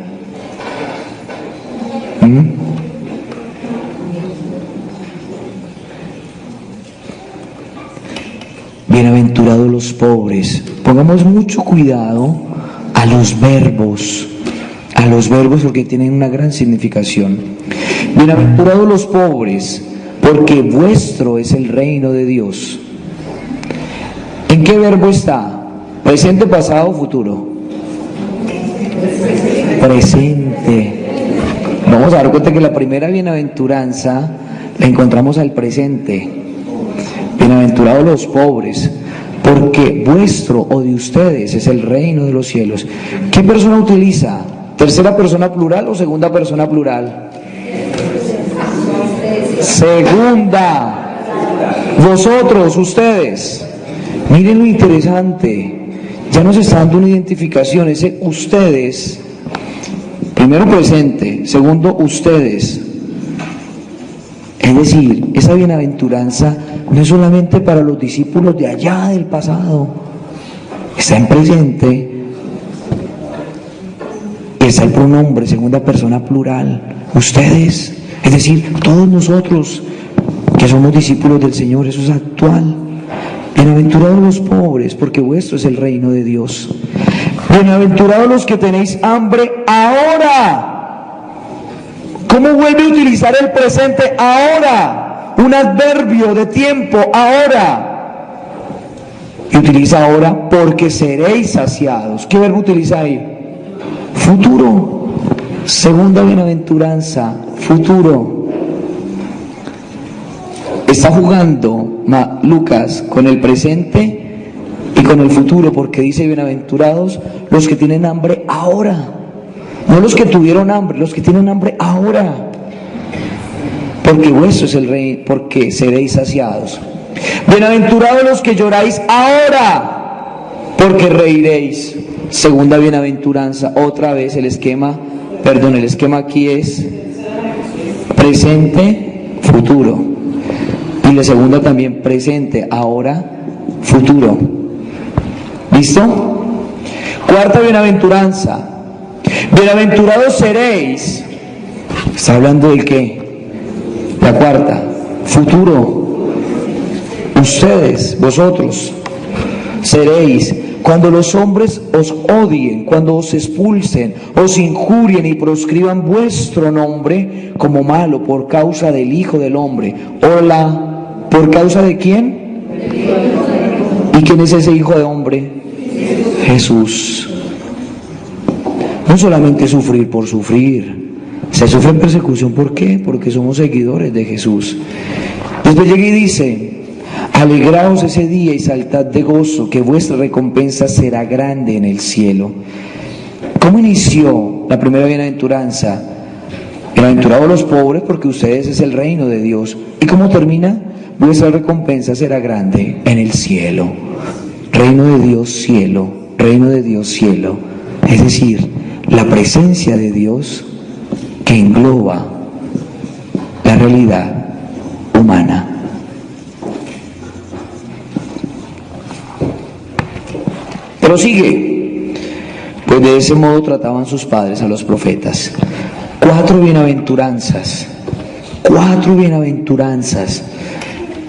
bienaventurados los pobres. Pongamos mucho cuidado a los verbos porque tienen una gran significación. Bienaventurados los pobres, porque vuestro es el reino de Dios. ¿En qué verbo está? ¿Presente, pasado o futuro? Presente. Vamos a dar cuenta que la primera bienaventuranza la encontramos al presente. Bienaventurados los pobres, porque vuestro o de ustedes es el reino de los cielos. ¿Qué persona utiliza? ¿Tercera persona plural o segunda persona plural? Segunda. Vosotros, ustedes. Miren lo interesante. Ya nos está dando una identificación. Ese ustedes, primero presente, segundo ustedes. Es decir, esa bienaventuranza no es solamente para los discípulos de allá del pasado, está en presente. Está el pronombre, segunda persona plural, ustedes, es decir, todos nosotros que somos discípulos del Señor, eso es actual. Bienaventurados los pobres, porque vuestro es el reino de Dios. Bienaventurados los que tenéis hambre ahora. ¿Cómo vuelve a utilizar el presente ahora? Un adverbio de tiempo, ahora. Y utiliza ahora, porque seréis saciados. ¿Qué verbo utiliza ahí? Futuro. Segunda bienaventuranza, futuro. Está jugando Lucas con el presente y con el futuro, porque dice bienaventurados los que tienen hambre ahora. No los que tuvieron hambre, los que tienen hambre ahora. Porque vuestro es el rey, porque seréis saciados. Bienaventurados los que lloráis ahora, porque reiréis. Segunda bienaventuranza, otra vez el esquema aquí es presente, futuro. Y la segunda también presente, ahora, futuro. ¿Listo? Cuarta bienaventuranza. Bienaventurados seréis. ¿Está hablando del qué? La cuarta, futuro. Ustedes, vosotros, seréis. Cuando los hombres os odien, cuando os expulsen, os injurien y proscriban vuestro nombre como malo por causa del Hijo del Hombre. Hola, ¿por causa de quién? ¿Y quién es ese Hijo de Hombre? Jesús. No solamente sufrir por sufrir, se sufre en persecución. ¿Por qué? Porque somos seguidores de Jesús. Después llega y dice: alegraos ese día y saltad de gozo, que vuestra recompensa será grande en el cielo. ¿Cómo inició la primera bienaventuranza? Bienaventurados los pobres, porque ustedes es el reino de Dios. ¿Y cómo termina? Vuestra recompensa será grande en el cielo. Reino de Dios, cielo. Reino de Dios, cielo. Es decir, la presencia de Dios que engloba la realidad humana. Pero sigue, pues de ese modo trataban sus padres a los profetas. 4 bienaventuranzas,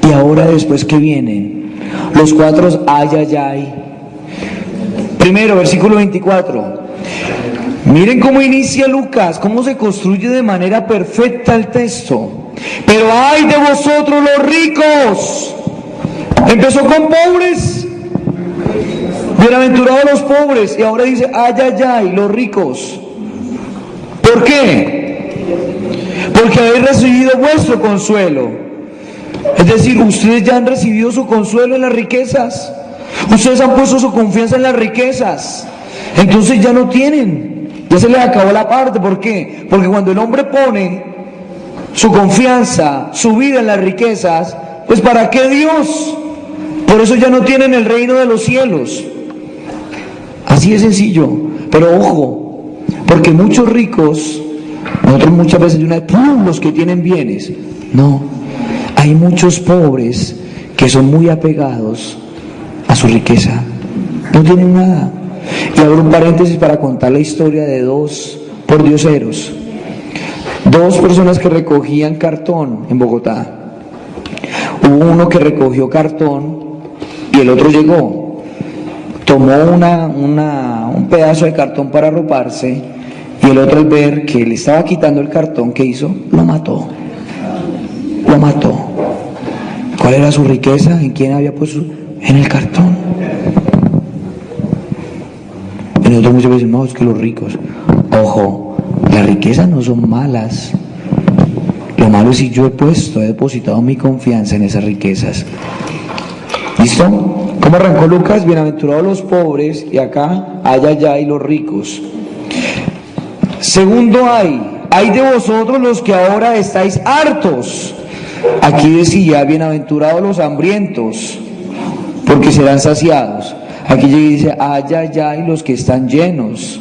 y ahora después que vienen, los 4 ay, ay, ay. Primero, versículo 24. Miren cómo inicia Lucas, cómo se construye de manera perfecta el texto. Pero ay de vosotros los ricos. Empezó con pobres. Bienaventurados los pobres. Y ahora dice ay, ay, ay, los ricos. ¿Por qué? Porque habéis recibido vuestro consuelo. Es decir, ustedes ya han recibido su consuelo en las riquezas. Ustedes han puesto su confianza en las riquezas. Entonces ya no tienen. Ya se les acabó la parte. ¿Por qué? Porque cuando el hombre pone su confianza, su vida en las riquezas, pues ¿para qué Dios? Por eso ya no tienen el reino de los cielos. Así de sencillo. Pero ojo, porque muchos ricos, nosotros muchas veces de una vez, los que tienen bienes. No, hay muchos pobres que son muy apegados a su riqueza. No tienen nada. Y abro un paréntesis para contar la historia de 2 pordioseros. 2 personas que recogían cartón en Bogotá. Hubo uno que recogió cartón y el otro llegó. Tomó un pedazo de cartón para arroparse y el otro al ver que le estaba quitando el cartón, ¿qué hizo? Lo mató. Lo mató. ¿Cuál era su riqueza? ¿En quién había puesto? En el cartón. Y nosotros muchas veces decimos, no, es que los ricos. Ojo, las riquezas no son malas. Lo malo es si yo he depositado mi confianza en esas riquezas. ¿Listo? ¿Cómo arrancó Lucas? Bienaventurados los pobres, y acá, ay, ay, ay, los ricos. Segundo ay de vosotros los que ahora estáis hartos. Aquí decía, bienaventurados los hambrientos, porque serán saciados. Aquí llega y dice, ay, ay, ay, los que están llenos,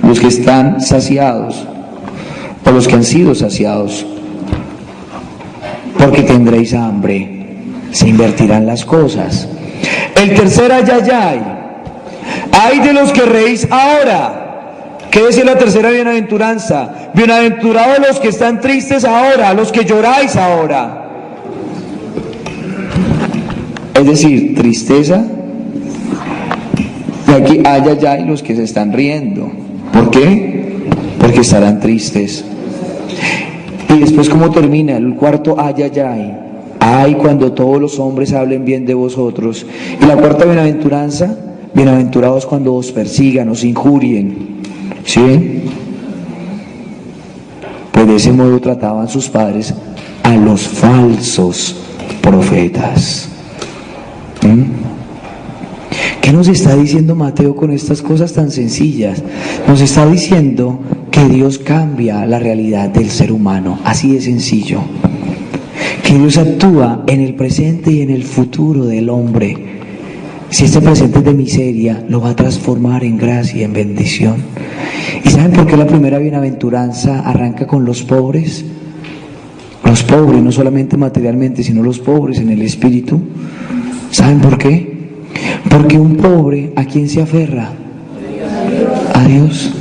los que están saciados, o los que han sido saciados, porque tendréis hambre, se invertirán las cosas. El tercer ay, ay, ay de los que reís ahora. ¿Qué dice la tercera bienaventuranza? Bienaventurados los que están tristes ahora, los que lloráis ahora. Es decir, tristeza. Y aquí, ay, ay, ay, los que se están riendo. ¿Por qué? Porque estarán tristes. Y después, ¿cómo termina? El cuarto, ay, ay, ay. Ay, cuando todos los hombres hablen bien de vosotros. Y la cuarta bienaventuranza, bienaventurados cuando os persigan, os injurien. ¿Sí? Pues de ese modo trataban sus padres a los falsos profetas. ¿Qué nos está diciendo Mateo con estas cosas tan sencillas? Nos está diciendo que Dios cambia la realidad del ser humano, así de sencillo. Que Dios actúa en el presente y en el futuro del hombre. Si este presente es de miseria, lo va a transformar en gracia y en bendición. ¿Y saben por qué la primera bienaventuranza arranca con los pobres? Los pobres, no solamente materialmente, sino los pobres en el espíritu. ¿Saben por qué? Porque un pobre, ¿a quién se aferra? A Dios.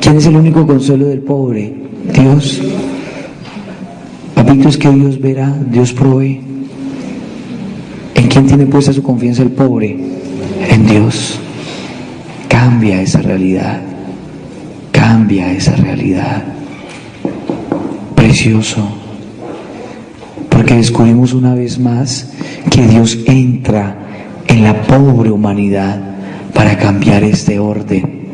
¿Quién es el único consuelo del pobre? Dios. Papito, es que Dios verá, Dios provee. ¿En quién tiene puesta su confianza el pobre? En Dios. Cambia esa realidad. Cambia esa realidad. Precioso. Porque descubrimos una vez más que Dios entra en la pobre humanidad para cambiar este orden,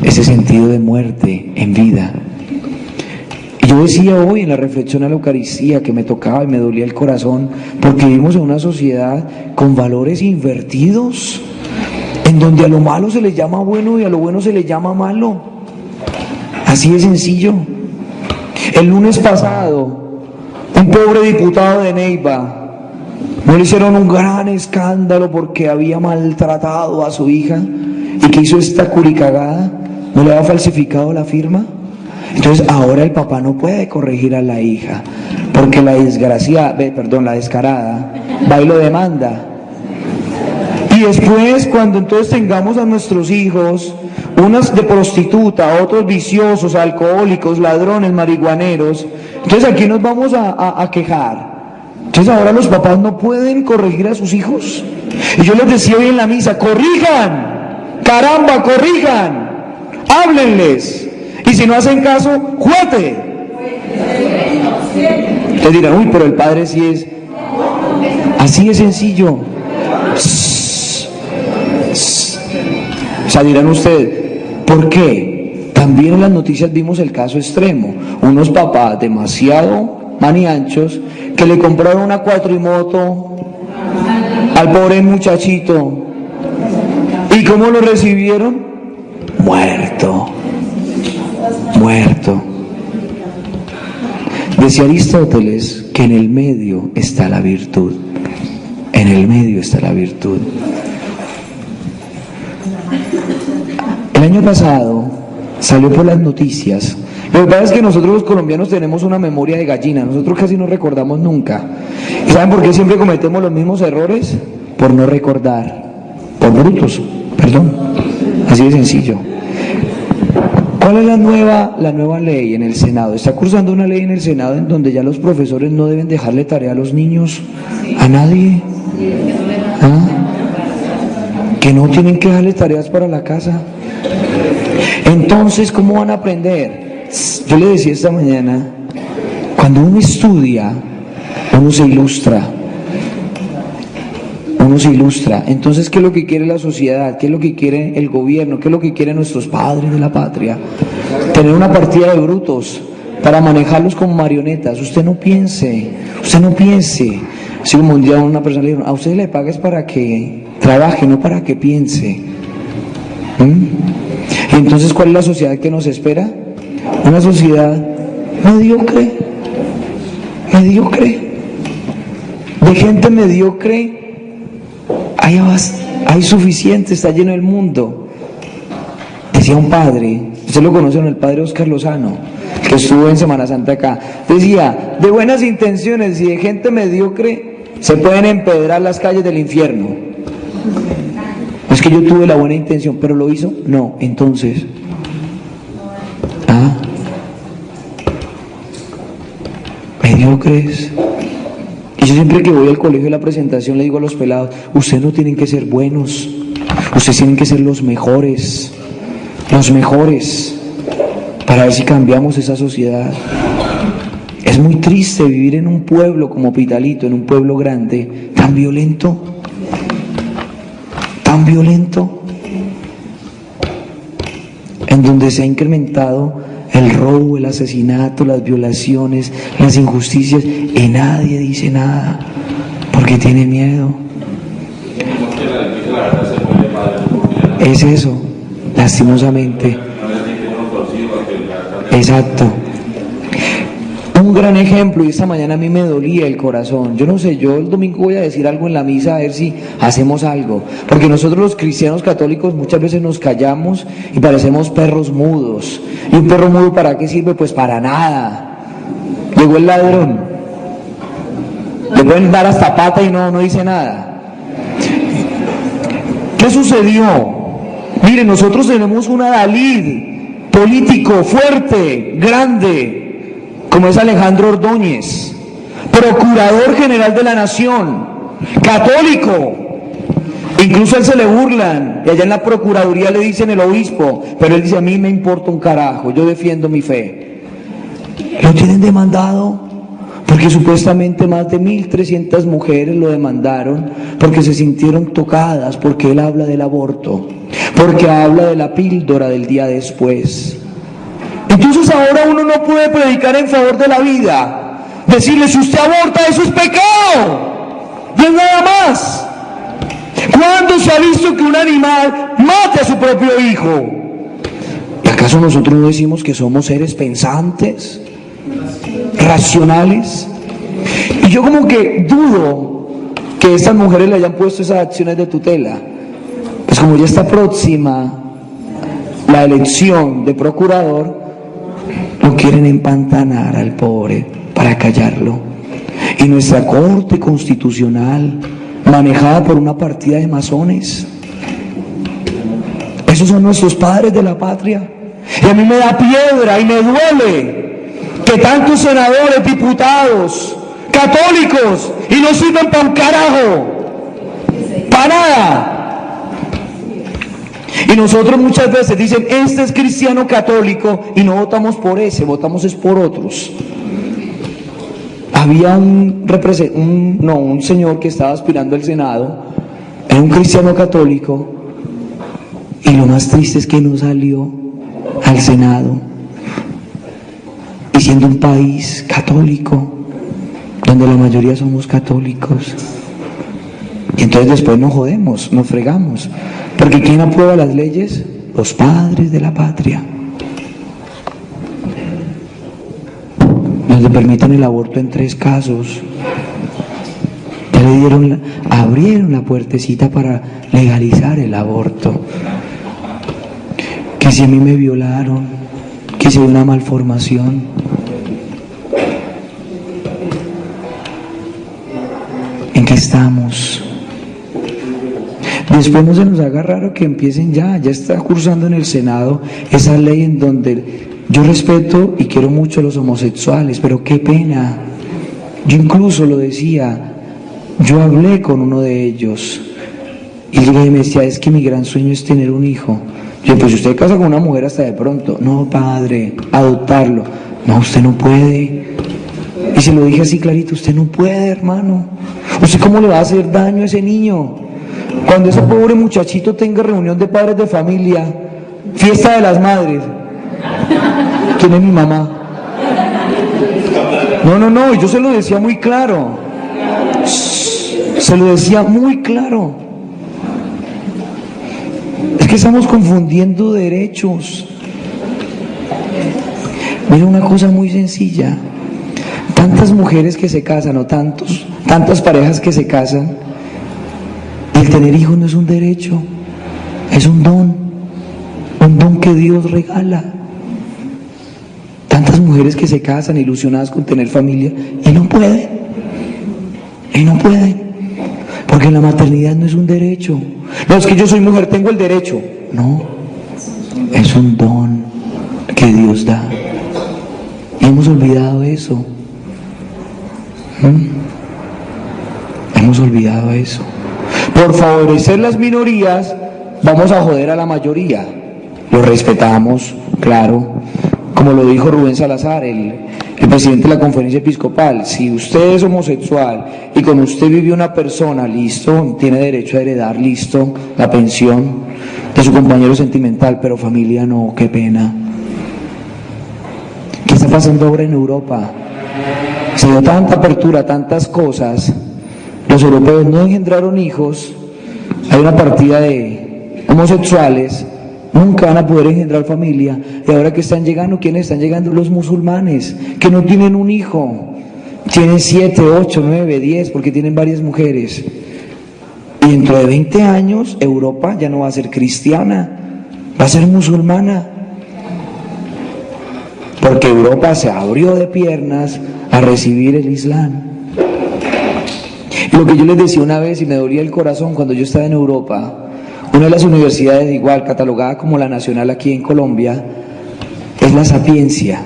ese sentido de muerte en vida. Y yo decía hoy en la reflexión a la Eucaristía que me tocaba y me dolía el corazón, porque vivimos en una sociedad con valores invertidos, en donde a lo malo se le llama bueno y a lo bueno se le llama malo. Así de sencillo. El lunes pasado, un pobre diputado de Neiva No le hicieron un gran escándalo porque había maltratado a su hija y que hizo esta curicagada, no le había falsificado la firma. Entonces ahora el papá no puede corregir a la hija porque la descarada va y lo demanda. Y después, cuando entonces tengamos a nuestros hijos, unas de prostituta, otros viciosos, alcohólicos, ladrones, marihuaneros, entonces aquí nos vamos a quejar. Entonces ahora los papás no pueden corregir a sus hijos. Y yo les decía hoy en la misa, corrijan, caramba, corrijan, háblenles. Y si no hacen caso, ¡juete! Ustedes dirán, uy, pero el padre sí es. Así es sencillo. O sea, dirán ustedes, ¿por qué? También en las noticias vimos el caso extremo. Unos papás demasiado manianchos que le compraron una cuatrimoto al pobre muchachito. ¿Y cómo lo recibieron? Muerto. Decía Aristóteles que en el medio está la virtud. En el medio está la virtud. El año pasado salió por las noticias. Lo que pasa es que nosotros los colombianos tenemos una memoria de gallina. Nosotros casi no recordamos nunca. ¿Y saben por qué siempre cometemos los mismos errores? Por no recordar. Por brutos, perdón. Así de sencillo. ¿Cuál es la nueva ley en el Senado? Está cursando una ley en el Senado en donde ya los profesores no deben dejarle tarea a los niños, a nadie. ¿Ah? Que no tienen que dejarle tareas para la casa. Entonces, ¿cómo van a aprender? Yo le decía esta mañana, cuando uno estudia, uno se ilustra. Entonces, ¿qué es lo que quiere la sociedad? ¿Qué es lo que quiere el gobierno? ¿Qué es lo que quieren nuestros padres de la patria? Tener una partida de brutos para manejarlos como marionetas. Usted no piense. Así como un día a una persona le dijeron, a usted le pagas para que trabaje, no para que piense. Y entonces, ¿cuál es la sociedad que nos espera? Una sociedad mediocre. De gente mediocre hay suficiente, está lleno el mundo. Decía un padre, usted lo conocen, el padre Oscar Lozano, que estuvo en Semana Santa acá, decía, de buenas intenciones y de gente mediocre se pueden empedrar las calles del infierno. No es que yo tuve la buena intención, pero lo hizo, no, entonces mediocres. Y yo siempre que voy al colegio de la presentación le digo a los pelados, ustedes no tienen que ser buenos, ustedes tienen que ser los mejores, para ver si cambiamos esa sociedad. Es muy triste vivir en un pueblo como Pitalito, en un pueblo grande, tan violento, en donde se ha incrementado el robo, el asesinato, las violaciones, las injusticias, y nadie dice nada, porque tiene miedo. Es eso, lastimosamente. Exacto. Un gran ejemplo, y esta mañana a mí me dolía el corazón. Yo no sé, yo el domingo voy a decir algo en la misa a ver si hacemos algo. Porque nosotros los cristianos católicos muchas veces nos callamos y parecemos perros mudos. ¿Y un perro mudo para qué sirve? Pues para nada. Llegó el ladrón. Le pueden dar hasta pata y no dice nada. ¿Qué sucedió? Miren, nosotros tenemos un adalid político fuerte, grande, como es Alejandro Ordóñez, procurador general de la nación, católico. Incluso a él se le burlan, y allá en la procuraduría le dicen el obispo, pero él dice, a mí me importa un carajo, yo defiendo mi fe. Lo tienen demandado, porque supuestamente más de 1.300 mujeres lo demandaron, porque se sintieron tocadas, porque él habla del aborto, porque habla de la píldora del día después. Entonces ahora uno no puede predicar en favor de la vida, decirle, si usted aborta, eso es pecado, y es nada más. ¿Cuándo se ha visto que un animal mate a su propio hijo? ¿Y acaso nosotros no decimos que somos seres pensantes, racionales? Y yo como que dudo que estas mujeres le hayan puesto esas acciones de tutela. Pues como ya está próxima la elección de procurador, lo quieren empantanar al pobre para callarlo. Y nuestra Corte Constitucional, manejada por una partida de masones, esos son nuestros padres de la patria. Y a mí me da piedra y me duele que tantos senadores, diputados, católicos, y no sirven para un carajo, para nada. Y nosotros muchas veces dicen, este es cristiano católico, y no votamos por ese, votamos es por otros. Había un señor que estaba aspirando al Senado, era un cristiano católico, y lo más triste es que no salió al Senado, y siendo un país católico, donde la mayoría somos católicos. Y entonces después nos jodemos, nos fregamos, porque ¿quién aprueba las leyes? Los padres de la patria. Donde permiten el aborto en 3 casos. Ya le abrieron la puertecita para legalizar el aborto. Que si a mí me violaron, que si hay una malformación. ¿En qué estamos? Después no se nos haga raro que empiecen ya está cursando en el Senado esa ley en donde yo respeto y quiero mucho a los homosexuales, pero qué pena. Yo incluso lo decía, yo hablé con uno de ellos y me decía, es que mi gran sueño es tener un hijo. Yo, pues usted casa con una mujer hasta de pronto. No, padre, adoptarlo. No, usted no puede. Y se lo dije así clarito, usted no puede, hermano. ¿Usted cómo le va a hacer daño a ese niño? Cuando ese pobre muchachito tenga reunión de padres de familia, fiesta de las madres, ¿quién es mi mamá? No, yo se lo decía muy claro. Se lo decía muy claro. Es que estamos confundiendo derechos. Mira una cosa muy sencilla. Tantas mujeres que se casan o tantas parejas que se casan, el tener hijos no es un derecho, es un don que Dios regala. Tantas mujeres que se casan ilusionadas con tener familia y no pueden, porque la maternidad no es un derecho. No, es que yo soy mujer, tengo el derecho. No, es un don que Dios da. Y hemos olvidado eso. Hemos olvidado eso. Por favorecer las minorías, vamos a joder a la mayoría. Lo respetamos, claro. Como lo dijo Rubén Salazar, el presidente de la conferencia episcopal, si usted es homosexual y con usted vive una persona, listo, tiene derecho a heredar, listo, la pensión de su compañero sentimental, pero familia no, qué pena. ¿Qué está pasando ahora en Europa? Se dio tanta apertura, tantas cosas, los europeos no engendraron hijos, hay una partida de homosexuales, nunca van a poder engendrar familia, y ahora que están llegando, ¿quiénes están llegando? Los musulmanes, que no tienen un hijo, tienen 7, 8, 9, 10, porque tienen varias mujeres, y dentro de 20 años Europa ya no va a ser cristiana, va a ser musulmana, porque Europa se abrió de piernas a recibir el Islam. Y lo que yo les decía una vez y me dolía el corazón cuando yo estaba en Europa, una de las universidades igual catalogada como la nacional aquí en Colombia es la Sapiencia.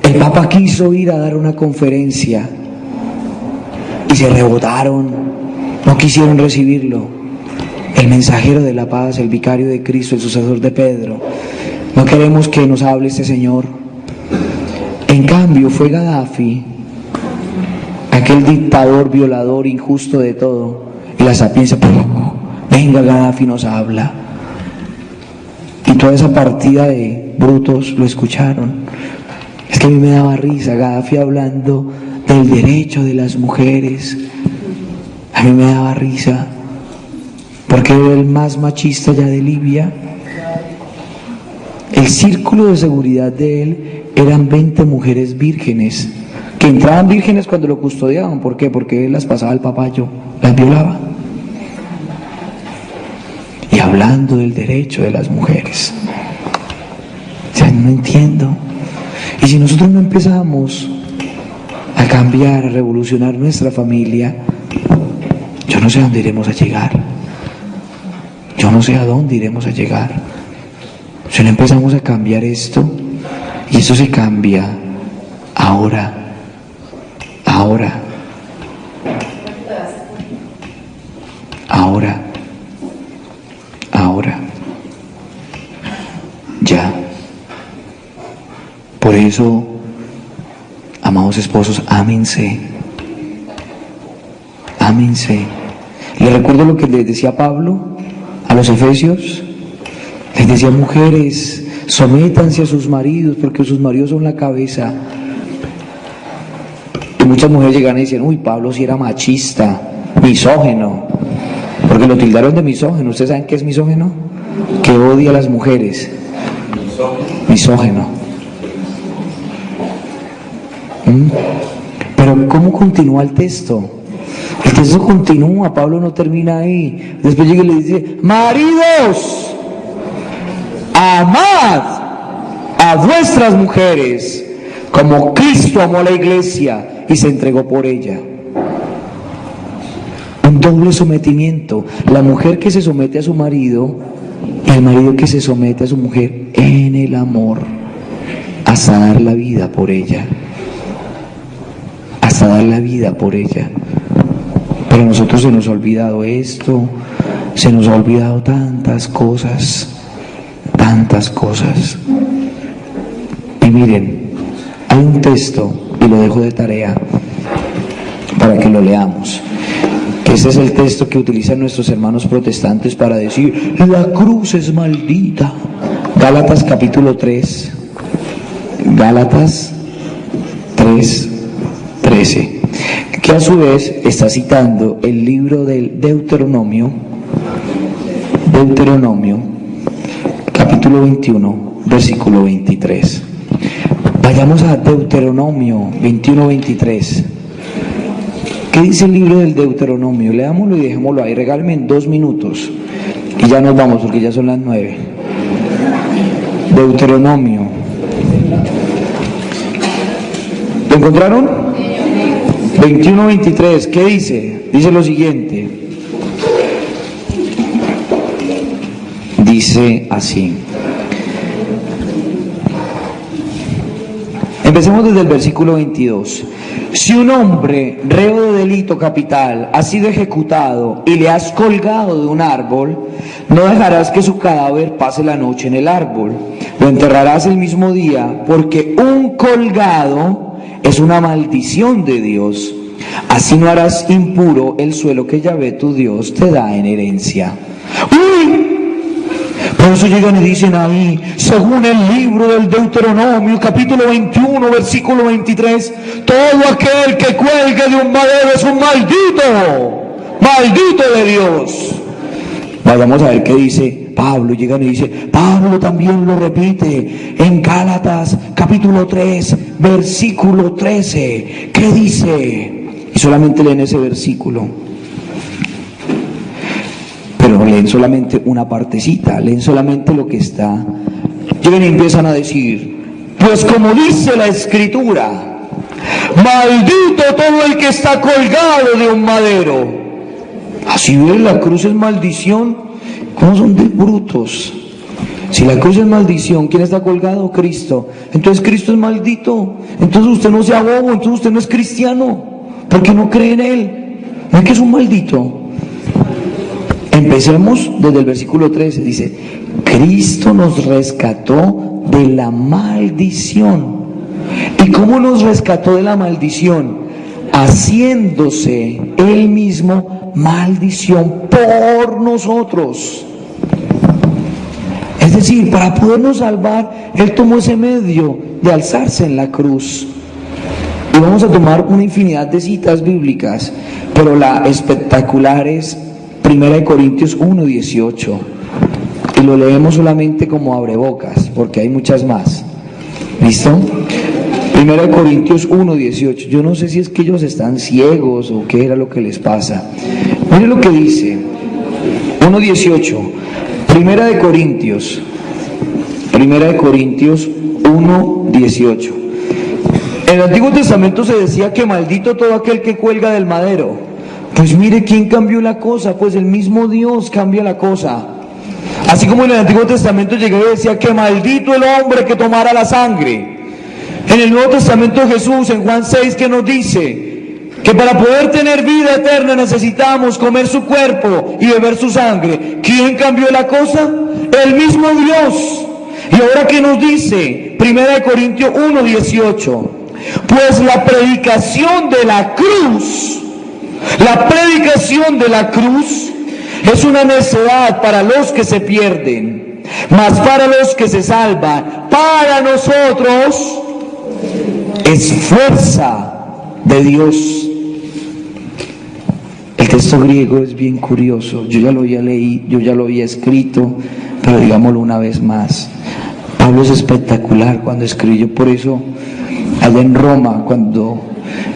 El Papa quiso ir a dar una conferencia y se rebotaron, no quisieron recibirlo. El mensajero de la paz, el vicario de Cristo, el sucesor de Pedro, no queremos que nos hable este señor. En cambio fue Gaddafi, aquel dictador, violador, injusto de todo, y la Sapiencia, venga, Gaddafi nos habla. Y toda esa partida de brutos lo escucharon. Es que a mí me daba risa Gaddafi hablando del derecho de las mujeres. A mí me daba risa, porque era el más machista ya de Libia. El círculo de seguridad de él eran 20 mujeres vírgenes, que entraban vírgenes cuando lo custodiaban. ¿Por qué? Porque él las pasaba al papayo, las violaba. Y hablando del derecho de las mujeres. O sea, no entiendo. Y si nosotros no empezamos a cambiar, a revolucionar nuestra familia, yo no sé a dónde iremos a llegar. Yo no sé a dónde iremos a llegar. Si no empezamos a cambiar esto, y eso se cambia ahora. Ya. Por eso, amados esposos, ámense. Les recuerdo lo que les decía Pablo a los Efesios. Les decía: mujeres, sométanse a sus maridos, porque sus maridos son la cabeza. Y muchas mujeres llegan y dicen: uy, Pablo sí era machista, misógino, porque lo tildaron de misógino. ¿Ustedes saben qué es misógino? Que odia a las mujeres. Misógino. Pero ¿cómo continúa el texto? El texto continúa, Pablo no termina ahí. Después llega y le dice: maridos, amad a vuestras mujeres como Cristo amó a la iglesia y se entregó por ella. Un doble sometimiento: la mujer que se somete a su marido y el marido que se somete a su mujer en el amor, hasta dar la vida por ella. Pero a nosotros se nos ha olvidado esto, se nos ha olvidado tantas cosas. Y miren, hay un texto, y lo dejo de tarea para que lo leamos. Este es el texto que utilizan nuestros hermanos protestantes para decir: la cruz es maldita. Gálatas capítulo 3, Gálatas 3:13, que a su vez está citando el libro del Deuteronomio, capítulo 21, versículo 23. Vayamos a Deuteronomio 21:23. ¿Qué dice el libro del Deuteronomio? Leámoslo y dejémoslo ahí. Regálenme 2 minutos y ya nos vamos, porque ya son las 9. Deuteronomio. ¿Lo encontraron? 21:23. ¿Qué dice? Dice lo siguiente. Dice así. Empecemos desde el versículo 22. Si un hombre reo de delito capital ha sido ejecutado y le has colgado de un árbol, no dejarás que su cadáver pase la noche en el árbol. Lo enterrarás el mismo día, porque un colgado es una maldición de Dios. Así no harás impuro el suelo que Yahvé tu Dios te da en herencia. ¡Uy! Por eso llegan y dicen ahí, según el libro del Deuteronomio, capítulo 21, versículo 23, todo aquel que cuelgue de un madero es un maldito de Dios. Vayamos a ver qué dice Pablo. Llegan y dice, Pablo también lo repite en Gálatas, capítulo 3, versículo 13. ¿Qué dice? Y solamente leen ese versículo. Pero leen solamente una partecita, leen solamente lo que está. Llegan y empiezan a decir, pues como dice la Escritura, maldito todo el que está colgado de un madero. Así ven, la cruz es maldición. ¿Cómo son de brutos? Si la cruz es maldición, ¿quién está colgado? Cristo. Entonces Cristo es maldito. Entonces usted no sea bobo, entonces usted no es cristiano, porque no cree en Él. ¿No es que es un maldito? Empecemos desde el versículo 13, dice, Cristo nos rescató de la maldición. ¿Y cómo nos rescató de la maldición? Haciéndose Él mismo maldición por nosotros. Es decir, para podernos salvar, Él tomó ese medio de alzarse en la cruz. Y vamos a tomar una infinidad de citas bíblicas, pero la espectacular es 1 Corintios 1:18, y lo leemos solamente como abrebocas, porque hay muchas más. ¿Listo? Primera de Corintios 1:18. Yo no sé si es que ellos están ciegos o qué era lo que les pasa. Mire lo que dice 1:18. Primera de Corintios 1:18. En el Antiguo Testamento se decía que maldito todo aquel que cuelga del madero. Pues mire quién cambió la cosa, pues el mismo Dios cambia la cosa. Así como en el Antiguo Testamento llegó y decía que maldito el hombre que tomara la sangre. En el Nuevo Testamento Jesús, en Juan 6, que nos dice que para poder tener vida eterna necesitamos comer su cuerpo y beber su sangre. ¿Quién cambió la cosa? El mismo Dios. Y ahora que nos dice, 1 Corintios 1:18, pues la predicación de la cruz es una necedad para los que se pierden, mas para los que se salvan, para nosotros es fuerza de Dios. El texto griego es bien curioso, yo ya lo había escrito, pero digámoslo una vez más. Pablo es espectacular cuando escribió, por eso allá en Roma, cuando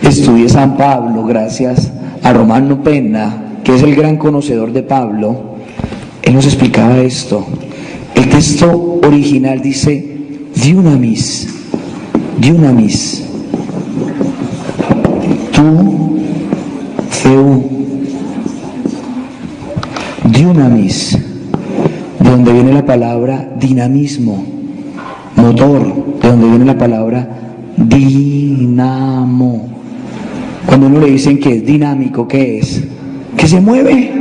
estudié San Pablo, gracias a Romano Penna, que es el gran conocedor de Pablo, él nos explicaba esto. El texto original dice Dunamis, tu Theou, Dunamis, de donde viene la palabra dinamismo, motor, de donde viene la palabra dinamo. Cuando uno le dicen que es dinámico, ¿qué es? Que se mueve.